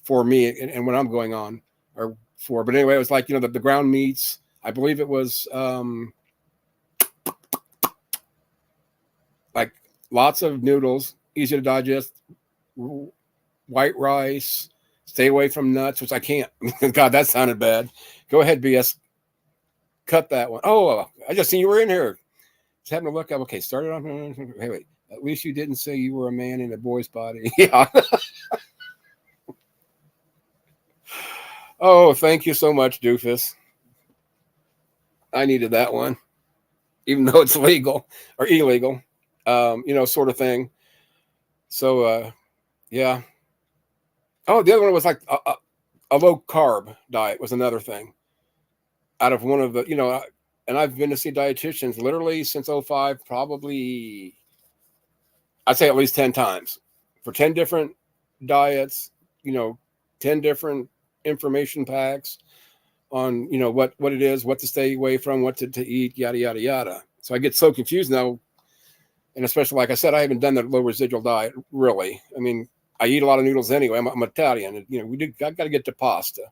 for me and what I'm going on or for. But anyway, it was like, the ground meats. I believe it was like lots of noodles, easy to digest, white rice, stay away from nuts, which I can't. God, that sounded bad. Go ahead, BS. Cut that one. Oh, I just seen you were in here. Just having to look up. Okay, started on. Hey, wait. At least you didn't say you were a man in a boy's body. Yeah. Oh, thank you so much, Doofus. I needed that one, even though it's legal or illegal, sort of thing. So, yeah. Oh, the other one was like a low carb diet was another thing. Out of one of the, and I've been to see dietitians literally since '05, probably, I'd say at least 10 times for 10 different diets, 10 different information packs on, what it is, what to stay away from, what to eat, yada, yada, yada. So I get so confused now. And especially, like I said, I haven't done the low residual diet really. I mean, I eat a lot of noodles anyway. I'm Italian, and I got to get to pasta.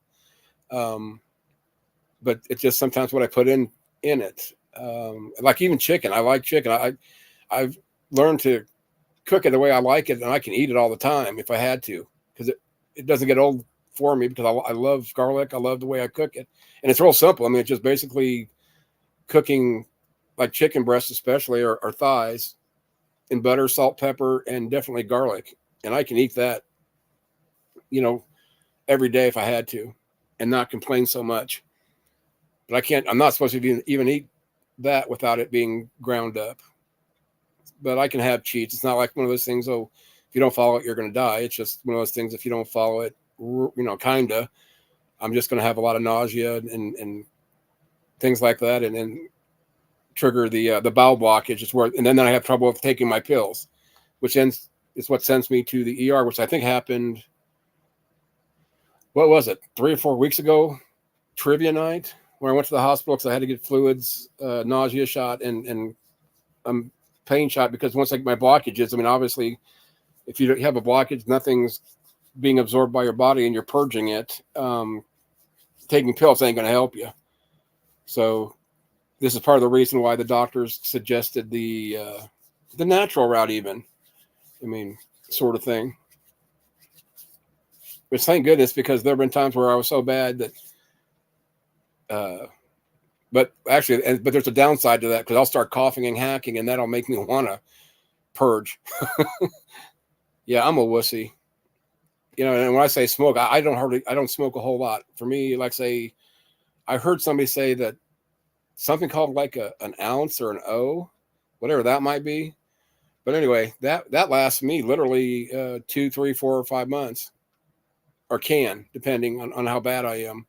But it's just sometimes what I put in it. Like even chicken, I like chicken. I've learned to cook it the way I like it, and I can eat it all the time if I had to, because it doesn't get old for me, because I love garlic. I love the way I cook it, and it's real simple. I mean, it's just basically cooking like chicken breasts, especially or thighs, in butter, salt, pepper, and definitely garlic. And I can eat that, every day if I had to, and not complain so much. But I can't. I'm not supposed to even eat that without it being ground up. But I can have cheats. It's not like one of those things. Oh, if you don't follow it, you're going to die. It's just one of those things. If you don't follow it, kinda, I'm just going to have a lot of nausea and things like that, and then trigger the bowel blockage. And then I have trouble with taking my pills, which is what sends me to the ER, which I think happened. What was it? 3 or 4 weeks ago, trivia night, where I went to the hospital because I had to get fluids, nausea shot, and pain shot, because once I get my blockages, I mean, obviously, if you have a blockage, nothing's being absorbed by your body and you're purging it. Taking pills ain't going to help you. So this is part of the reason why the doctors suggested the natural route, even. I mean, sort of thing. But thank goodness, because there have been times where I was so bad that, but there's a downside to that, because I'll start coughing and hacking, and that'll make me want to purge. Yeah, I'm a wussy. And when I say smoke, I don't smoke a whole lot. For me, like, say, I heard somebody say that something called like an ounce or an O, whatever that might be. But anyway, that lasts me literally 2, 3, 4, or 5 months, or can, depending on how bad I am,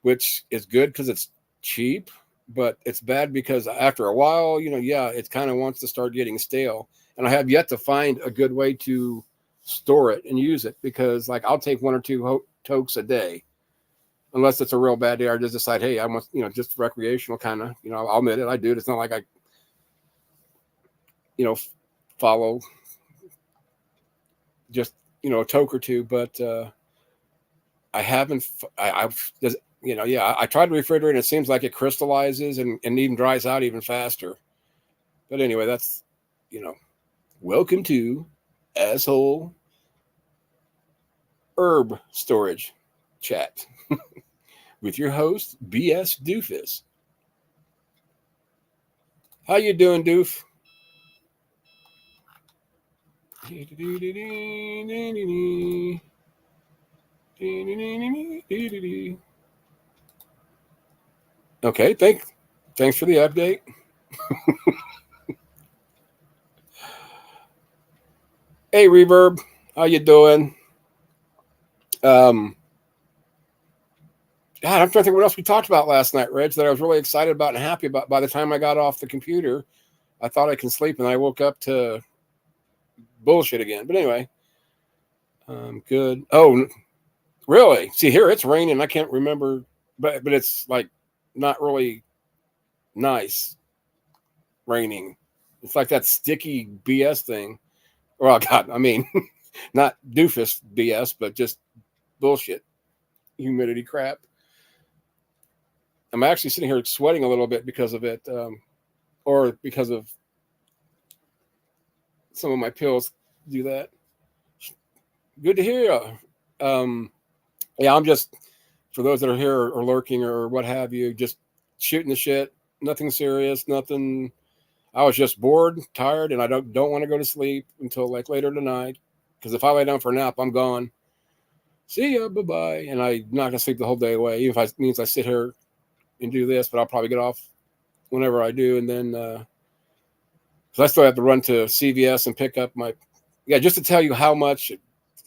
which is good because it's cheap, but it's bad because after a while, it kind of wants to start getting stale. And I have yet to find a good way to store it and use it, because like I'll take 1 or 2 tokes a day, unless it's a real bad day. I just decide, hey, I want, just recreational kind of, I'll admit it, I do it. It's not like I, follow just, a toke or two, but I haven't, I've, I tried to refrigerate, and it seems like it crystallizes and even dries out even faster. But anyway, that's, welcome to Asshole Herb Storage Chat with your host, BS Doofus. How you doing, Doof? Okay, thanks for the update. Hey, Reverb, how you doing? God, I'm trying to think what else we talked about last night, Reg, that I was really excited about and happy about. By the time I got off the computer, I thought I can sleep, and I woke up to bullshit again. But anyway, good. Oh, really? See, here it's raining. I can't remember, but it's like not really nice raining. It's like that sticky BS thing. Well, God, I mean, not doofus BS, but just bullshit humidity crap. I'm actually sitting here sweating a little bit because of it, or because of some of my pills do that. Good to hear you. Yeah, I'm just, for those that are here or lurking or what have you, just shooting the shit. Nothing serious, nothing. I was just bored, tired, and I don't want to go to sleep until like later tonight. Because if I lay down for a nap, I'm gone. See ya, bye bye. And I'm not gonna sleep the whole day away, even if it means I sit here and do this. But I'll probably get off whenever I do, and then because I still have to run to CVS and pick up my. Yeah, just to tell you how much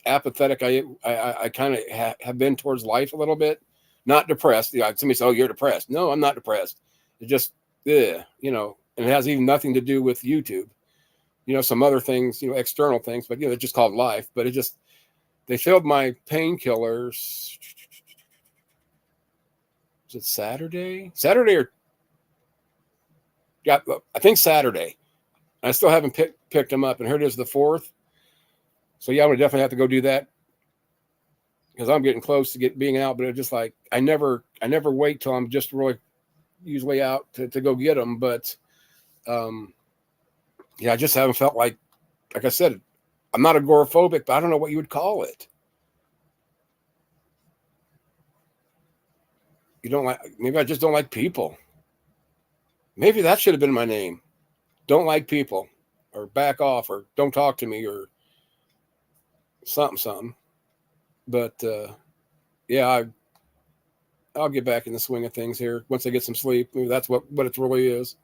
apathetic I kind of have been towards life a little bit. Not depressed. Yeah, somebody says, "Oh, you're depressed." No, I'm not depressed. It just, and it has even nothing to do with YouTube. Some other things, external things, but it's just called life. But they filled my painkillers. Is it Saturday? Saturday or yeah, I think Saturday. I still haven't picked them up, and here it is the 4th. So yeah, I'm gonna definitely have to go do that because I'm getting close to being out. But it's just like I never wait till I'm just really usually out to go get them. But I just haven't felt like I said, I'm not agoraphobic, but I don't know what you would call it. Maybe I just don't like people. Maybe that should have been my name. Don't like people, or back off, or don't talk to me, or something. But I'll get back in the swing of things here once I get some sleep. Maybe that's what it really is.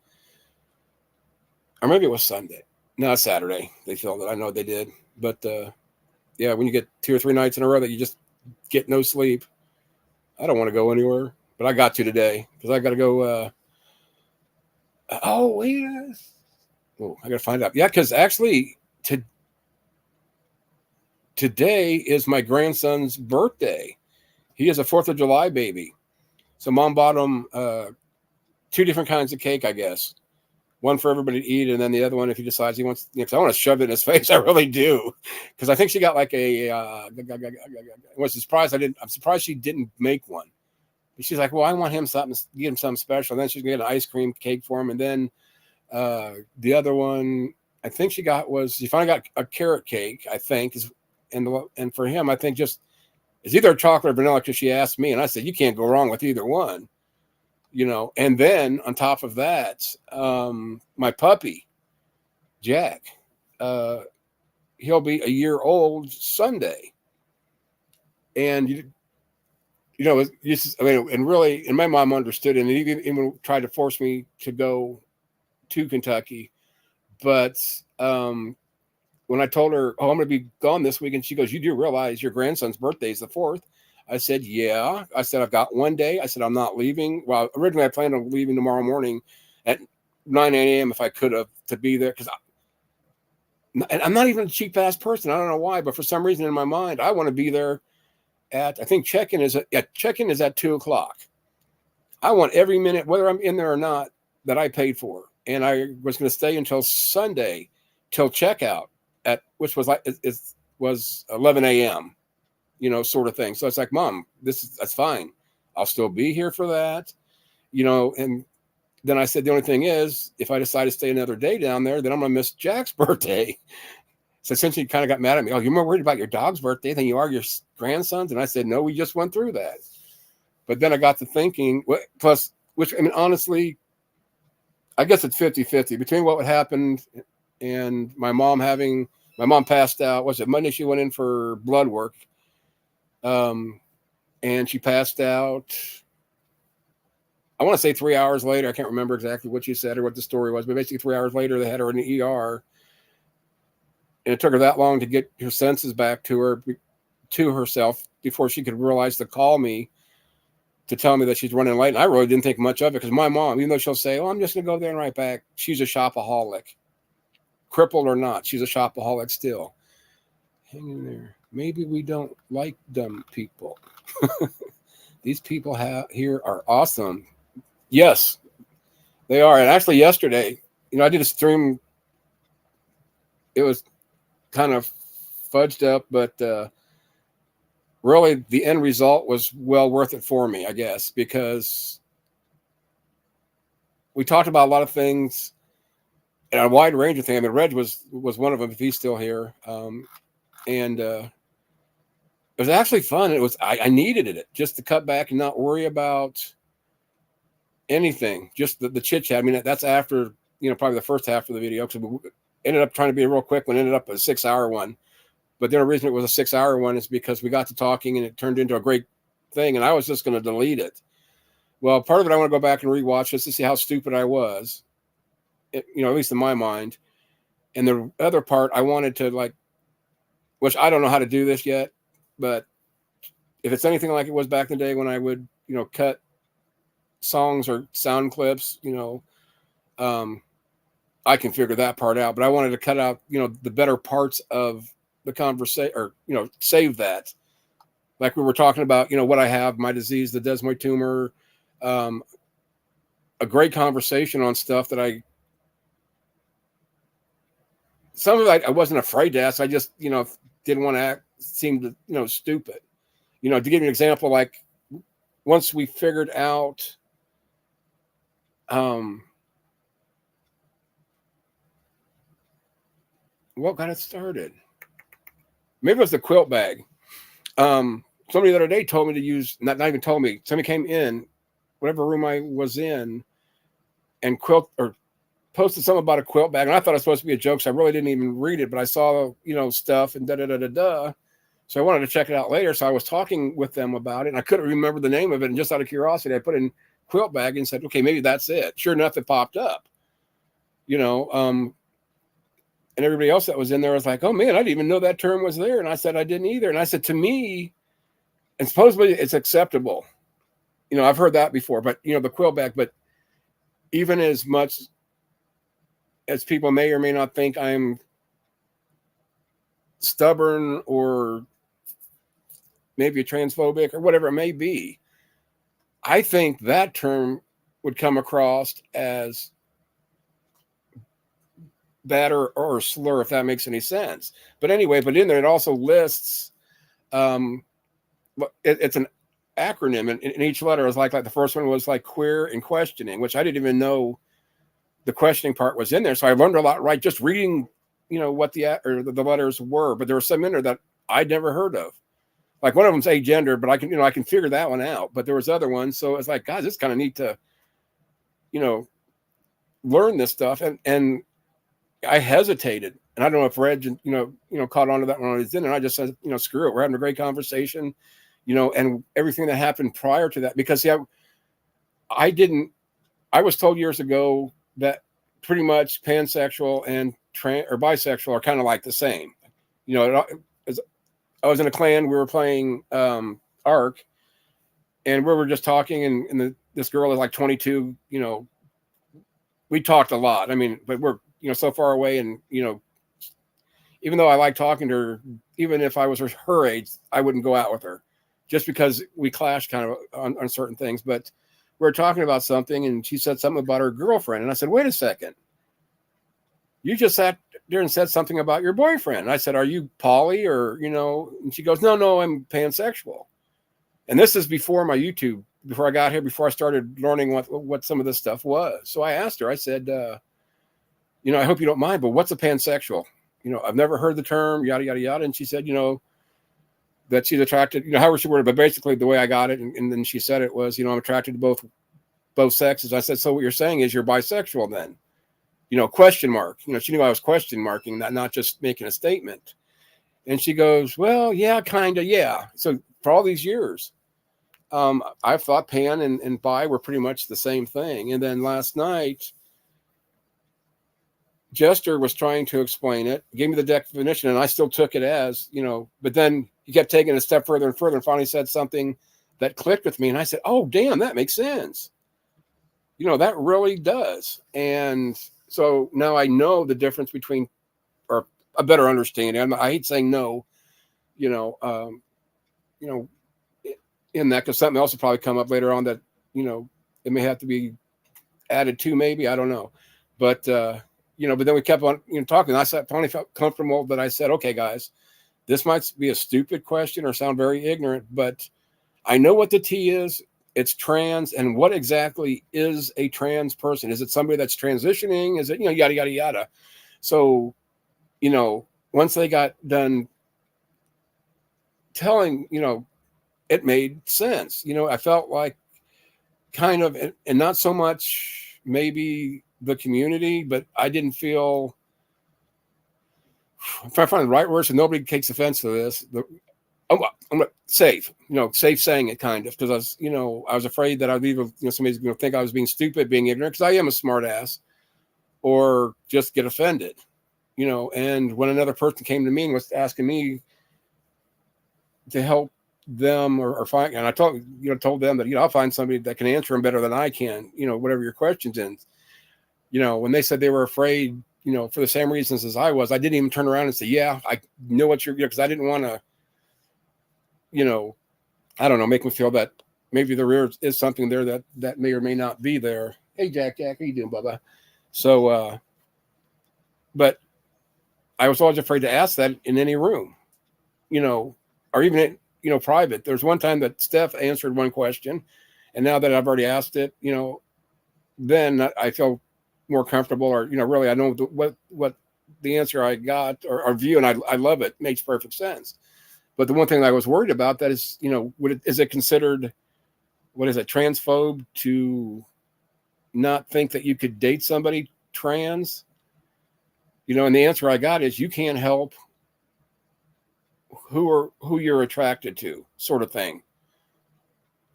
Or maybe it was Sunday. No, Saturday. They filmed it. I know they did. But when you get 2 or 3 nights in a row that you just get no sleep, I don't want to go anywhere. But I got to today because I got to go. I got to find out. Yeah, because actually today is my grandson's birthday. He is a 4th of July baby. So Mom bought him 2 different kinds of cake, I guess. One for everybody to eat, and then the other one if he decides he wants. Because I want to shove it in his face, I really do. Because I think she got like a. Was surprised I'm surprised she didn't make one. She's like, well, I want him something, get him something special. And then she's gonna get an ice cream cake for him, and then the other one I think she finally got a carrot cake. I think and for him I think just it's either chocolate or vanilla because she asked me, and I said you can't go wrong with either one. And then on top of that, my puppy, Jack, he'll be a year old Sunday. And, and really, and my mom understood it, and even tried to force me to go to Kentucky. But when I told her, I'm going to be gone this week, and she goes, you do realize your grandson's birthday is the 4th? I said, yeah. I said, I've got one day. I said, I'm not leaving. Well, originally I planned on leaving tomorrow morning at 9 a.m. if I could have to be there. Because I'm not even a cheap ass person. I don't know why, but for some reason in my mind, I want to be there I think check-in is at 2:00. I want every minute, whether I'm in there or not, that I paid for. And I was going to stay until Sunday, till checkout which was like, it was 11 a.m., sort of thing. So it's like, Mom, that's fine. I'll still be here for that, and then I said, the only thing is, if I decide to stay another day down there, then I'm going to miss Jack's birthday. So essentially kind of got mad at me. Oh, you're more worried about your dog's birthday than you are your grandson's? And I said, no, we just went through that. But then I got to thinking, honestly, I guess it's 50-50 between what happened and my mom passed out. Was it Monday? She went in for blood work. And she passed out. I want to say 3 hours later. I can't remember exactly what she said or what the story was, but basically 3 hours later, they had her in the ER. And it took her that long to get her senses back to herself before she could realize to call me to tell me that she's running late. And I really didn't think much of it because my mom, even though she'll say, I'm just going to go there and right back, she's a shopaholic. Crippled or not, she's a shopaholic still. Hang in there. Maybe we don't like dumb people. These people here are awesome. Yes, they are. And actually yesterday, I did a stream. It was kind of fudged up, but really the end result was well worth it for me, I guess, because we talked about a lot of things and a wide range of things. I mean, Reg was one of them, if he's still here. And it was actually fun. It was, I needed it just to cut back and not worry about anything, just the chit chat. I mean, that's after probably the first half of the video, because we ended up trying to be a real quick one, ended up a 6-hour one. But the only reason it was a 6-hour one is because we got to talking and it turned into a great thing, and I was just going to delete it. Well, part of it I want to go back and rewatch just to see how stupid I was, at least in my mind. And the other part I wanted to which I don't know how to do this yet, but if it's anything like it was back in the day when I would, cut songs or sound clips, I can figure that part out. But I wanted to cut out, the better parts of the conversation, or, save that. Like we were talking about, what I have, my disease, the desmoid tumor, a great conversation on stuff that some of it I wasn't afraid to ask. I just, didn't want to seem to, stupid. To give you an example, like once we figured out, what got it started? Maybe it was the quilt bag. Somebody the other day told me to use, not even told me, somebody came in, whatever room I was in, and posted something about a quilt bag. And I thought it was supposed to be a joke, so I really didn't even read it, but I saw, stuff and da-da-da-da-da. So I wanted to check it out later. So I was talking with them about it, and I couldn't remember the name of it. And just out of curiosity, I put in quilt bag and said, okay, maybe that's it. Sure enough, it popped up, and everybody else that was in there was like, oh man, I didn't even know that term was there. And I said, I didn't either. And I said, to me, and supposedly it's acceptable. I've heard that before, but the quilt bag, but even as much as people may or may not think I'm stubborn or maybe transphobic or whatever it may be, I think that term would come across as bad or a slur, if that makes any sense. But anyway, but in there it also lists, it's an acronym, and in each letter is like the first one was like queer and questioning, which I didn't even know the questioning part was in there. So I learned a lot, right, just reading, what the letters were. But there were some in there that I'd never heard of. Like one of them's agender, but I can figure that one out. But there was other ones, so it's like, guys, it's kind of neat to, learn this stuff. And I hesitated, and I don't know if Reg, caught on to that when I was in there. I just said, screw it, we're having a great conversation, and everything that happened prior to that, because I was told years ago that pretty much pansexual and or bisexual are kind of like the same. I was in a clan, we were playing Ark, and we were just talking, and this girl is like 22, we talked a lot. I mean, but we're, so far away, and, even though I like talking to her, even if I was her age, I wouldn't go out with her just because we clashed kind of on certain things. But we were talking about something, and she said something about her girlfriend. And I said, wait a second. You just sat there and said something about your boyfriend. And I said, are you poly or, and she goes, no, I'm pansexual. And this is before my YouTube, before I got here, before I started learning what some of this stuff was. So I asked her, I said, I hope you don't mind, but what's a pansexual? I've never heard the term, yada, yada, yada. And she said, that she's attracted, however she worded, but basically the way I got it. And then she said it was, I'm attracted to both sexes. I said, so what you're saying is you're bisexual then? Question mark. She knew I was question marking, not just making a statement. And she goes, well, yeah, kind of, yeah. So for all these years, I've thought pan and bi were pretty much the same thing. And then last night, Jester was trying to explain it, gave me the definition, and I still took it as, but then he kept taking it a step further and further, and finally said something that clicked with me. And I said, oh, damn, that makes sense. That really does. And so now I know the difference between, or a better understanding. I hate saying no, in that, because something else will probably come up later on that, it may have to be added to, maybe, I don't know. But, but then we kept on, talking. I finally felt comfortable that I said, okay, guys, this might be a stupid question or sound very ignorant, but I know what the T is. It's trans. And what exactly is a trans person? Is it somebody that's transitioning? Is it, yada, yada, yada. So, once they got done telling, it made sense. I felt like kind of, and not so much maybe the community, but I didn't feel, I'm trying to find the right words so nobody takes offense to this. I'm safe, safe saying it kind of, because I was afraid that I'd either, somebody's going to think I was being stupid, being ignorant, because I am a smart ass, or just get offended, and when another person came to me and was asking me to help them or find, and I told them that, I'll find somebody that can answer them better than I can, whatever your question's in. When they said they were afraid, for the same reasons as I was, I didn't even turn around and say, yeah, I know what you're, because I didn't want to, I don't know, make me feel that maybe there is something there that may or may not be there. Hey, Jack, how you doing, Bubba? So, but I was always afraid to ask that in any room, or even, private. There's one time that Steph answered one question, and now that I've already asked it, then I feel more comfortable, or, really I know what the answer I got or view, and I love it. Makes perfect sense. But the one thing I was worried about that is, is it considered, what is it, transphobe to not think that you could date somebody trans? And the answer I got is you can't help who you're attracted to, sort of thing.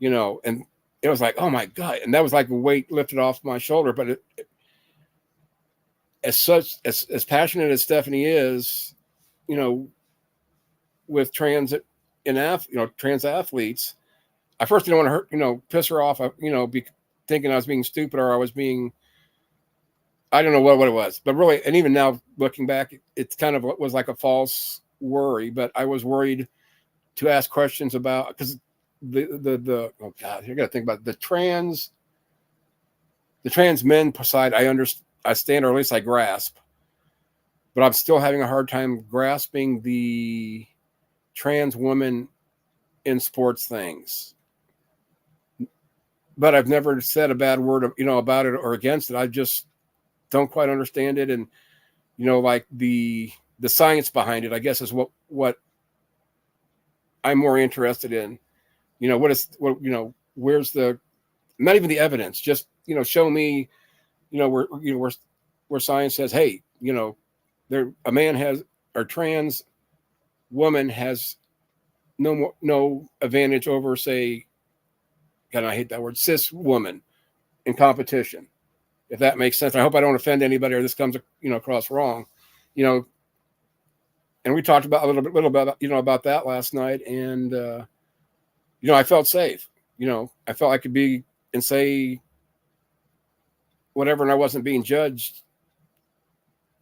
And it was like, oh my God. And that was like a weight lifted off my shoulder. But as passionate as Stephanie is, with trans athletes, I first didn't want to hurt, piss her off, be thinking I was being stupid, or I was being, I don't know what it was, but really, and even now looking back, it kind of was like a false worry, but I was worried to ask questions about, because the oh God, you got to think about the trans men side. I stand, or at least I grasp, but I'm still having a hard time grasping the trans woman in sports things. But I've never said a bad word, about it or against it. I just don't quite understand it, and like the science behind it, I guess, is what I'm more interested in. Where's the, not even the evidence, just show me, where science says, hey, a man has, or trans woman has no advantage over, say, God, I hate that word, cis woman in competition, if that makes sense. I hope I don't offend anybody or this comes, across wrong, and we talked about a little bit, about that last night. And, I felt safe, I felt I could be and say whatever, and I wasn't being judged,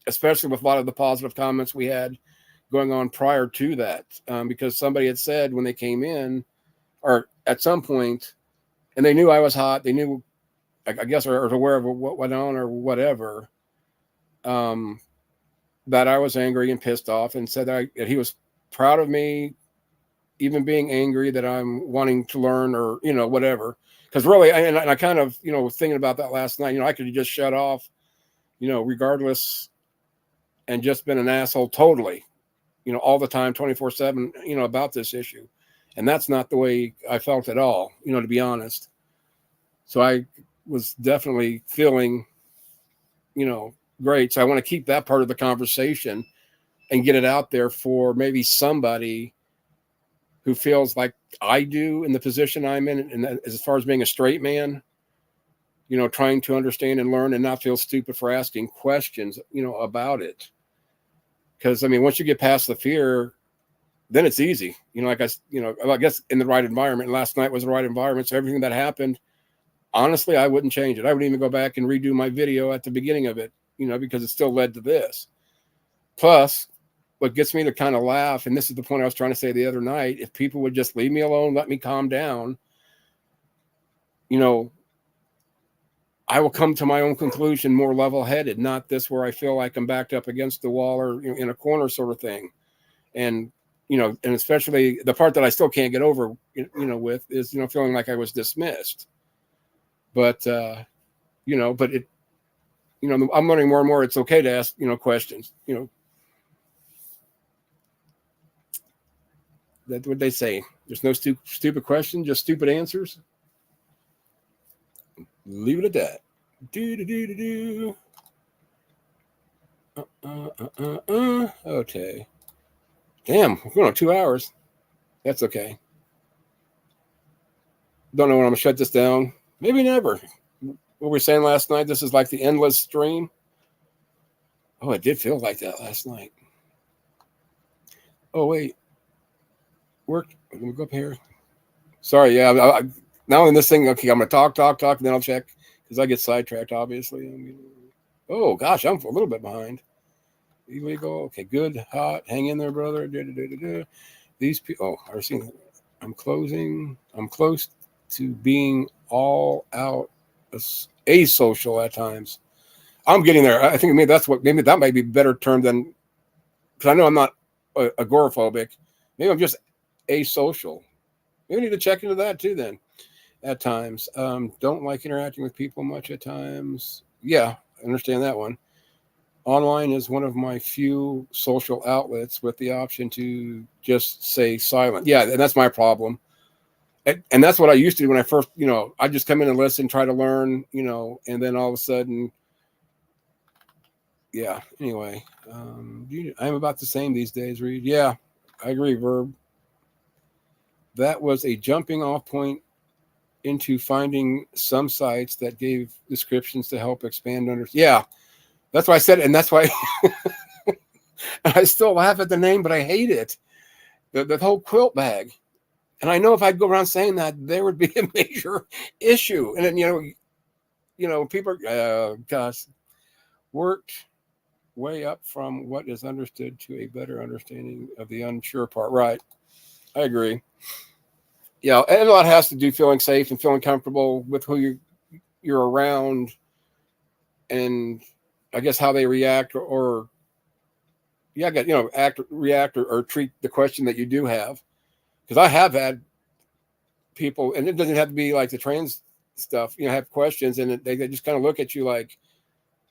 especially with a lot of the positive comments we had going on prior to that. Because somebody had said when they came in, or at some point, and they knew I was hot, they knew, I guess, or aware of what went on or whatever, that I was angry and pissed off, and said that he was proud of me, even being angry that I'm wanting to learn, or, whatever. Because really, I kind of, was thinking about that last night, I could have just shut off, regardless, and just been an asshole totally, all the time, 24/7, about this issue. And that's not the way I felt at all, to be honest. So I was definitely feeling, great. So I want to keep that part of the conversation and get it out there for maybe somebody who feels like I do in the position I'm in. And as far as being a straight man, trying to understand and learn and not feel stupid for asking questions, about it. Because, once you get past the fear, then it's easy, I guess in the right environment. And last night was the right environment. So everything that happened, honestly, I wouldn't change it. I wouldn't even go back and redo my video at the beginning of it, because it still led to this. Plus, what gets me to kind of laugh, and this is the point I was trying to say the other night, if people would just leave me alone, let me calm down, I will come to my own conclusion more level-headed, not this where I feel like I'm backed up against the wall or in a corner sort of thing. And, and especially the part that I still can't get over, with is, feeling like I was dismissed. But, but it, I'm learning more and more. It's okay to ask, questions, that's what they say. There's no stupid question, just stupid answers. Leave it at that. Do do do do do. Okay. Damn, we're going on 2 hours. That's okay. Don't know when I'm gonna shut this down. Maybe never. What we were saying last night, this is like the endless stream. Oh, it did feel like that last night. Oh wait, work. Let me go up here. Sorry, yeah. Now in this thing, okay, I'm gonna talk, and then I'll check because I get sidetracked. Obviously. Oh gosh, I'm a little bit behind. Illegal. Okay, good. Hot. Hang in there, brother. These people. Oh, I've seen. I'm closing. I'm close to being all out asocial at times. I'm getting there. I think maybe that might be a better term than, because I know I'm not agoraphobic. Maybe I'm just asocial. Maybe we need to check into that too then at times. Don't like interacting with people much at times. Yeah, I understand that one. Online is one of my few social outlets with the option to just say silent. Yeah, and that's my problem. And that's what I used to do when I first, I just come in and listen, try to learn, and then all of a sudden, yeah. Anyway, I'm about the same these days, Reed. Yeah, I agree, Verb. That was a jumping off point into finding some sites that gave descriptions to help expand under. Yeah, that's why I said it, and that's why I still laugh at the name, but I hate it. The whole quilt bag. And I know if I'd go around saying that, there would be a major issue. And then, people, gosh, worked way up from what is understood to a better understanding of the unsure part. Right. I agree. Yeah. And a lot has to do feeling safe and feeling comfortable with who you're around, and I guess how they react or react or treat the question that you do have. Because I have had people, and it doesn't have to be like the trans stuff, have questions, and they just kind of look at you like,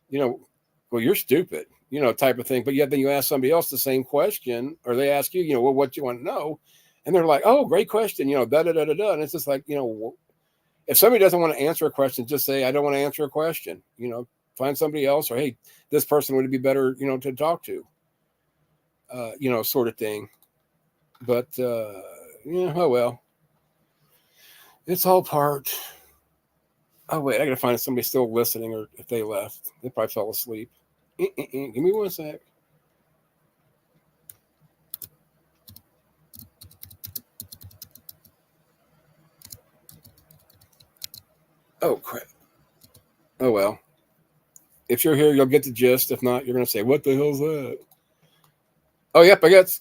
well, you're stupid, type of thing. But yet then you ask somebody else the same question, or they ask you, well, what you want to know? And they're like, oh, great question, da da da da da. And it's just like, if somebody doesn't want to answer a question, just say, I don't want to answer a question. Find somebody else, or hey, this person would be better, to talk to. Sort of thing. But oh well. It's all part. Oh wait, I gotta find somebody still listening, or if they left, they probably fell asleep. Give me 1 sec. Oh crap. Oh well. If you're here, you'll get the gist. If not, you're gonna say, "What the hell's that?" Oh, yep, I guess.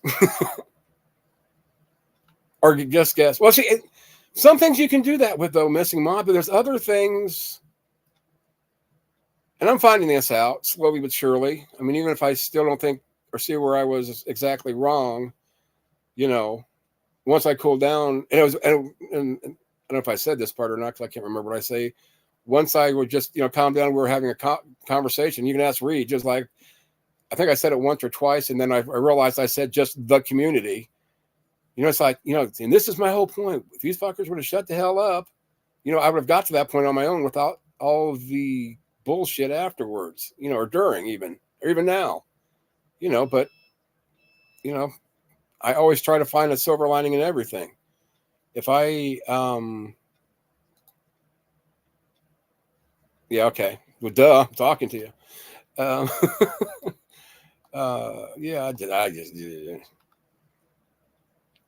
Or just guess. Well, see, some things you can do that with, though, Missing Mob, but there's other things, and I'm finding this out slowly but surely. I mean, even if I still don't think or see where I was exactly wrong, once I cooled down, and it was, and I don't know if I said this part or not, because I can't remember what I say. Once I would just, calm down, we were having a conversation. You can ask Reed, just like, I think I said it once or twice, and then I realized I said just the community. It's like, and this is my whole point. If these fuckers would have shut the hell up, I would have got to that point on my own without all of the bullshit afterwards, or during even, or even now, but, I always try to find a silver lining in everything. If I, yeah, okay. Well, duh, I'm talking to you. Yeah, I just did it.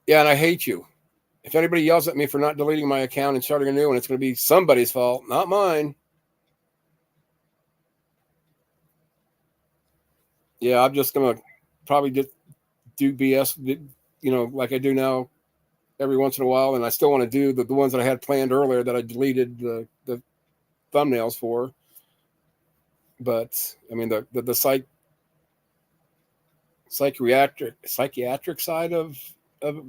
Yeah, and I hate you. If anybody yells at me for not deleting my account and starting a new one, it's going to be somebody's fault, not mine. Yeah, I'm just going to probably just do BS, like I do now every once in a while. And I still want to do the ones that I had planned earlier that I deleted the thumbnails for. But, I mean, the psychiatric side of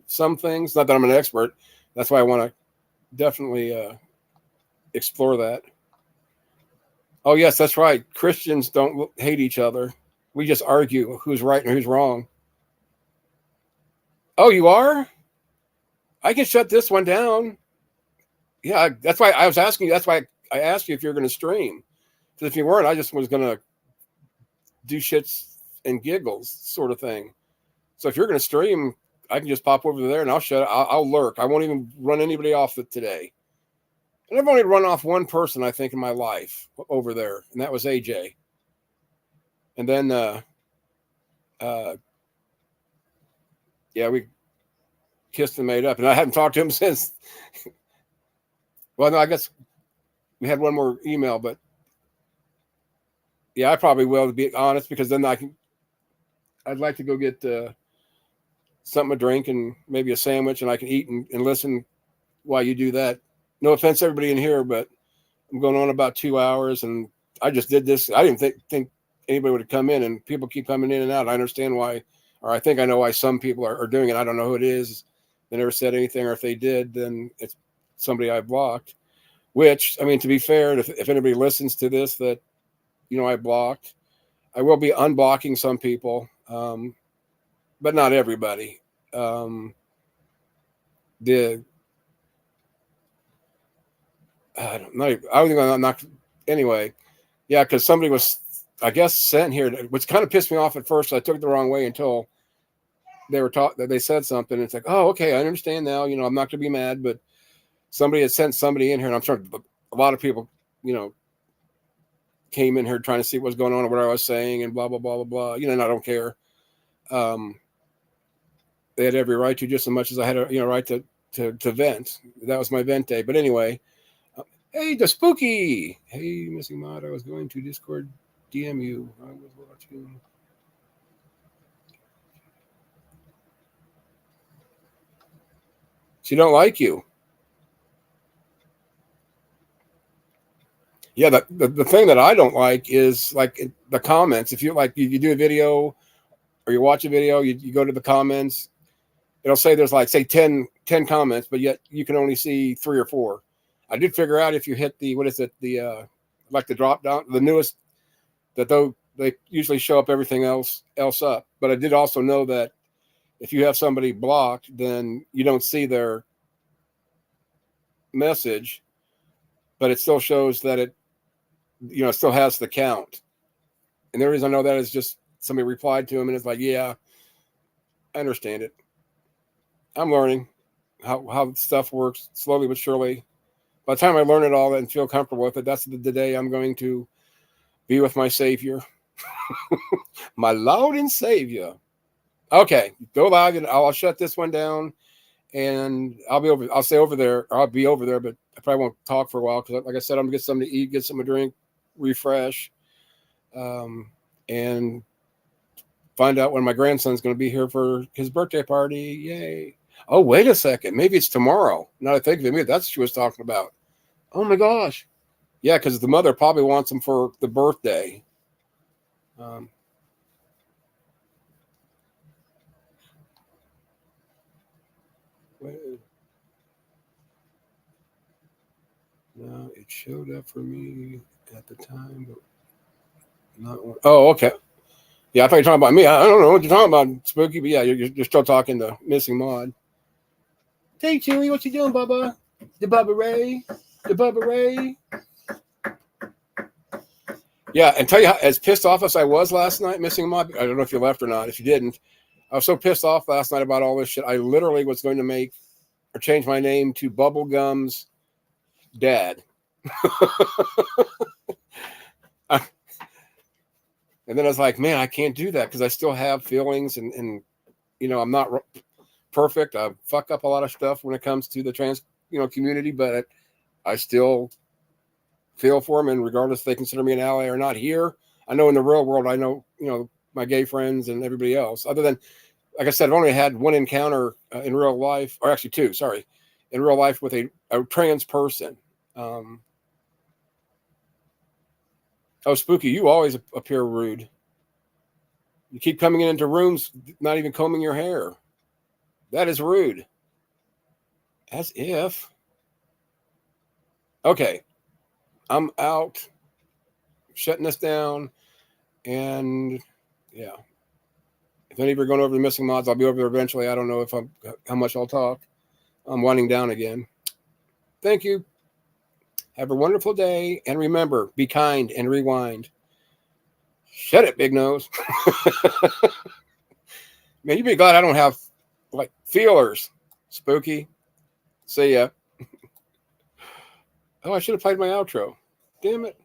some things, not that I'm an expert. That's why I want to definitely explore that. Oh, yes, that's right. Christians don't hate each other. We just argue who's right and who's wrong. Oh, you are? I can shut this one down. Yeah, that's why I was asking you. That's why I asked you if you're going to stream. So if you weren't, I just was gonna do shits and giggles sort of thing. So if you're gonna stream, I can just pop over there and I'll shut. I'll lurk. I won't even run anybody off today. And I've only run off one person, I think, in my life over there, and that was AJ. And then, yeah, we kissed and made up, and I haven't talked to him since. Well, no, I guess we had one more email, but yeah, I probably will, to be honest, because then I'd like to go get something to drink and maybe a sandwich, and I can eat and listen while you do that. No offense to everybody in here, but I'm going on about 2 hours, and I just did this. I didn't think anybody would have come in, and people keep coming in and out. I understand why, or I think I know why some people are doing it. I don't know who it is. They never said anything, or if they did, then it's somebody I blocked. Which, I mean, to be fair, if anybody listens to this that, I blocked, I will be unblocking some people, but not everybody. I don't know. I think I'm not. Anyway, yeah, because somebody was, I guess, sent here, which kind of pissed me off at first. I took it the wrong way until they said something. And it's like, oh, okay, I understand now. I'm not going to be mad, but somebody had sent somebody in here, and I'm sure a lot of people, came in here trying to see what was going on or what I was saying and blah, blah, blah, blah, blah. And I don't care. They had every right to, just as much as I had a right to vent. That was my vent day. But anyway, hey, the spooky. Hey, Missing Mod, I was going to Discord DM you. I was watching. She don't like you. Yeah, the thing that I don't like is like the comments. If you you do a video or you watch a video, you go to the comments, it'll say there's like, say 10 comments, but yet you can only see 3 or 4. I did figure out if you hit the, what is it? The, like the drop down, the newest, that though they usually show up everything else up. But I did also know that if you have somebody blocked, then you don't see their message, but it still shows that it, still has the count. And the reason I know that is just somebody replied to him and it's like, yeah, I understand it. I'm learning how stuff works slowly but surely. By the time I learn it all and feel comfortable with it, that's the day I'm going to be with my Savior, my Lord and Savior. Okay, go live, and I'll shut this one down, and I'll stay over there. Or I'll be over there, but I probably won't talk for a while because, like I said, I'm gonna get something to eat, get something to drink, refresh, and find out when my grandson's going to be here for his birthday party. Yay! Oh, wait a second. Maybe it's tomorrow. Now I think of it, maybe that's what she was talking about. Oh my gosh. Yeah, because the mother probably wants him for the birthday. No, it showed up for me at the time, but not one. Oh, okay. Yeah, I thought you were talking about me. I don't know what you're talking about, Spooky, but yeah, you're still talking to Missing Mod. Hey, Chewy, what you doing, Bubba? The Bubba Ray? The Bubba Ray? Yeah, and tell you how, as pissed off as I was last night, Missing Mod, I don't know if you left or not. If you didn't, I was so pissed off last night about all this shit. I literally was going to make or change my name to Bubblegum's dad. And then I was like, man, I can't do that because I still have feelings and I'm not perfect. I fuck up a lot of stuff when it comes to the trans, community, but I still feel for them. And regardless if they consider me an ally or not here, I know in the real world, I know, my gay friends and everybody else, other than, like I said, I've only had one encounter in real life, or actually 2, sorry, in real life with a trans person. Oh, Spooky, you always appear rude. You keep coming into rooms, not even combing your hair. That is rude. As if. Okay. I'm out. Shutting this down. And yeah. If any of you are going over the Missing Mods, I'll be over there eventually. I don't know how much I'll talk. I'm winding down again. Thank you. Have a wonderful day. And remember, be kind and rewind. Shut it, big nose. Man, you be glad I don't have like feelers. Spooky. See ya. Oh, I should have played my outro. Damn it.